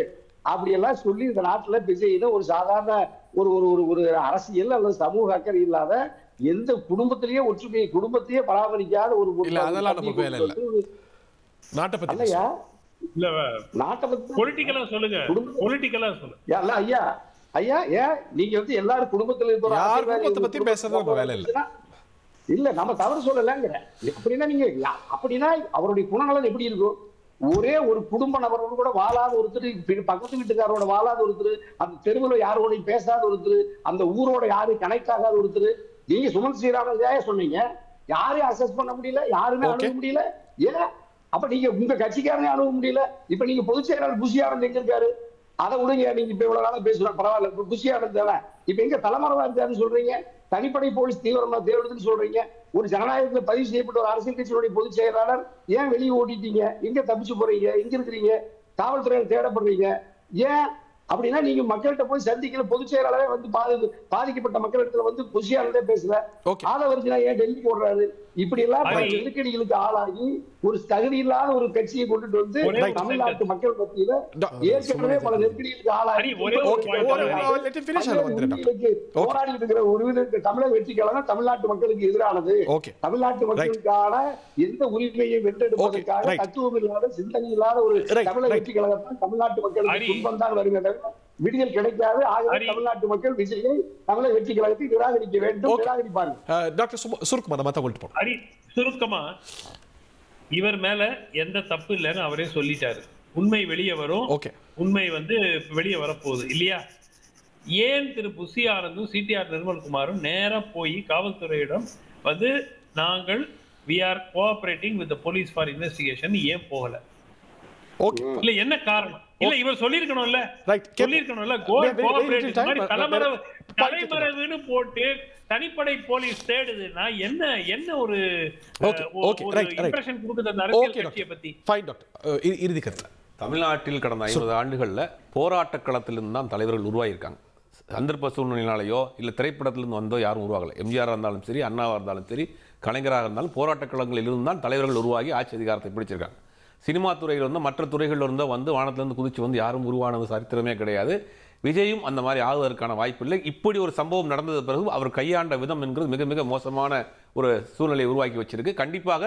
அப்படியெல்லாம் சொல்லி இந்த நாட்டுல விஜய் ஒரு சாதாரண ஒரு அரசியல் அல்லது சமூக அக்கறை இல்லாத, எந்த குடும்பத்திலேயே ஒற்றுமையை, குடும்பத்தையே பராமரிக்காத ஒரு ஐயா ஐயா ஏன் நீங்க எல்லாரும் குடும்பத்துல இல்ல நம்ம தவறு சொல்லலங்கிற. அப்படின்னா நீங்க அப்படின்னா அவருடைய குணநலன் எப்படி இருக்கும்? ஒரே ஒரு குடும்ப நபரோடு கூட வாழாத ஒருத்தர், பக்கத்து வீட்டுக்காரோட வாழாத ஒருத்தர், அந்த தெருவில் யாரோடையும் பேசாத ஒருத்தர், அந்த ஊரோட யாரும் கனெக்ட் ஆகாத ஒருத்தர். நீங்க சுமன் ஸ்ரீராமன் சொன்னீங்க, யாரையும் அசஸ் பண்ண முடியல, யாருமே அணுக முடியல. ஏன் அப்ப நீங்க உங்க கட்சிக்காரனே அணுக முடியல? இப்ப நீங்க பொதுச் செயலாளர் புஷியானந்த் எங்க இருக்காரு? அதை விடுங்க, நீங்க இப்ப இவ்வளவு நாளா பேசுறோம், பரவாயில்ல. இப்ப புஷியானந்த் தானே இப்ப எங்க தலைமறைவா இருக்காருன்னு சொல்றீங்க? தனிப்படை போலீஸ் தீவிரமா தேடுதுன்னு சொல்றீங்க. ஒரு ஜனநாயகத்தில் பதிவு செய்யப்பட்ட ஒரு அரசியல் கட்சியினுடைய பொதுச் செயலாளர் ஏன் வெளியே ஓட்டிட்டீங்க? எங்க தப்பிச்சு போறீங்க? எங்க இருக்கிறீங்க? காவல்துறையில் தேடப்படுறீங்க. ஏன் அப்படின்னா நீங்க மக்கள்கிட்ட போய் சந்திக்கல. பொதுச் செயலாளரே பாதிக்கப்பட்ட மக்களிடத்துல புஷியானந்தே பேசல. ஆதவர்ஜனா ஏன் டெல்லிக்கு ஓடுறாரு? இப்படி எல்லாம் பல நெருக்கடிகளுக்கு ஆளாகி ஒரு தகுதி இல்லாத ஒரு கட்சியை கொண்டுட்டு வந்து தமிழ்நாட்டு மக்கள் மத்தியில ஏற்கனவே பல நெருக்கடிகளுக்கு ஆளாகி போராடி இருக்கிற ஒரு தமிழக வெற்றி கழகம் தமிழ்நாட்டு மக்களுக்கு எதிரானது. தமிழ்நாட்டு மக்களுக்கான எந்த உரிமையை வென்றெடுப்பதற்காக தத்துவம் இல்லாத சிந்தனை இல்லாத ஒரு தமிழக வெற்றி கழகத்தான் தமிழ்நாட்டு மக்களுக்கு துன்பம் தான் வருகிறது, விடியல் கிடைக்காது. ஆகவே தமிழ்நாட்டு மக்கள் விஜயை தமிழக வெற்றி கழகத்தை நிராகரிக்க வேண்டும், நிராகரிப்பார்கள். டாக்டர் சுருக்கமா இவர் மேல எந்த தப்பு இல்லைன்னு அவரே சொல்லிட்டாரு. உண்மை வெளியே வரும், உண்மை வெளியே வரப்போகுது இல்லையா? ஏன் திரு புசி ஆனந்தும் சிடிஆர் நிர்மல்குமாரும் நேரா போய் காவல்துறையிடம் நாங்கள் we are cooperating with the police for investigation ஏன் போகல? இல்ல என்ன காரணம்? இல்ல இவர் சொல்லிருக்கணும்ல, தலைமறைவுன்னு போட்டு தனிப்படை போலீஸ் தேடுதுன்னா என்ன ஒரு இம்ப்ரஷன் கொடுக்குது அந்த அரசியல் கட்சியை பத்தி? இறுதி கருத்து. தமிழ்நாட்டில் கடந்த 50 ஆண்டுகள்ல போராட்ட களத்திலிருந்து தான் தலைவர்கள் உருவாகியிருக்காங்க. சந்தர்ப்ப சூழ்நிலையினாலேயோ இல்ல திரைப்படத்திலிருந்து வந்தோ யாரும் உருவாகல. எம்ஜிஆரா இருந்தாலும் சரி, அண்ணாவா இருந்தாலும் சரி, கலைஞராக இருந்தாலும் போராட்ட களங்களில் இருந்து தான் தலைவர்கள் உருவாகி ஆட்சி அதிகாரத்தை பிடிச்சிருக்காங்க. சினிமா துறையில் மற்ற துறைகளில் இருந்தோ வானத்திலிருந்து குதிச்சு யாரும் உருவானது சரித்திரமே கிடையாது. விஜயும் அந்த மாதிரி ஆகுவதற்கான வாய்ப்பு இல்லை. இப்படி ஒரு சம்பவம் நடந்தது பிறகு அவர் கையாண்ட விதம் என்கிறது மிக மிக மோசமான ஒரு சூழ்நிலையை உருவாக்கி வச்சிருக்கு. கண்டிப்பாக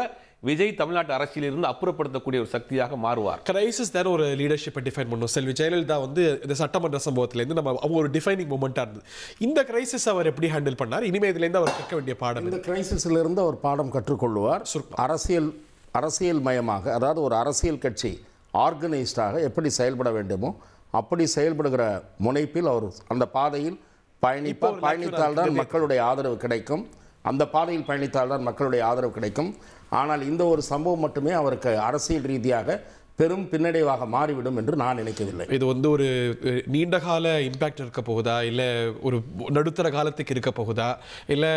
விஜய் தமிழ்நாட்டு அரசியல் இருந்து அப்புறப்படுத்தக்கூடிய ஒரு சக்தியாக மாறுவார். கிரைசிஸ் தான் ஒரு லீடர்ஷிப்பை டிஃபைன் பண்ணும். செல்வி ஜெயலலிதா இந்த சட்டமன்ற சம்பவத்திலேருந்து அவங்க ஒரு டிஃபைனிங் மூமெண்ட்டாக இருந்தது. இந்த கிரைசிஸ் அவர் எப்படி ஹேண்டில் பண்ணார்? இனிமேல் இதுலேருந்து அவர் கற்க வேண்டிய பாடம், இந்த கிரைசிஸிலிருந்து அவர் பாடம் கற்றுக்கொள்வார். அரசியல் மயமாக, அதாவது ஒரு அரசியல் கட்சி ஆர்கனைஸ்டாக எப்படி செயல்பட வேண்டுமோ அப்படி செயல்படுகிற முனைப்பில் அவர் அந்த பாதையில் பயணித்தால்தான் மக்களுடைய ஆதரவு கிடைக்கும். அந்த பாதையில் பயணித்தால்தான் மக்களுடைய ஆதரவு கிடைக்கும். ஆனால் இந்த ஒரு சம்பவம் மட்டுமே அவருக்கு அரசியல் ரீதியாக பெரும் பின்னடைவாக மாறிவிடும் என்று நான் நினைக்கவில்லை. இது ஒரு நீண்ட கால இம்பாக்ட் இருக்க போகுதா, இல்லை ஒரு நடுத்தர காலத்துக்கு இருக்க போகுதா, இல்லை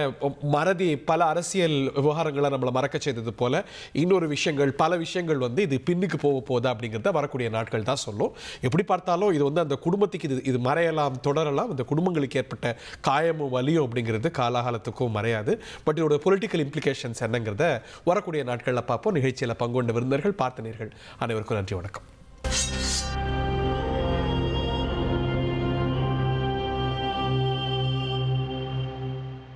பல அரசியல் விவகாரங்களை நம்மளை மறக்க செய்தது போல இன்னொரு பல விஷயங்கள் இது பின்னுக்கு போகுதா அப்படிங்கிறத வரக்கூடிய நாட்கள் தான் சொல்லும். எப்படி பார்த்தாலும் இது அந்த குடும்பத்துக்கு இது மறையலாம், தொடரலாம். இந்த குடும்பங்களுக்கு ஏற்பட்ட காயமும் வலியும் அப்படிங்கிறது காலாகாலத்துக்கும் மறையாது. பட் இதோட பொலிட்டிக்கல் இம்ப்ளிகேஷன்ஸ் என்னங்கிறத வரக்கூடிய நாட்களில் பார்ப்போம். நிகழ்ச்சியில் பங்கு கொண்ட விருந்தினர்கள், பார்த்தனர்கள் அனைவருக்கும் நன்றி, வணக்கம்.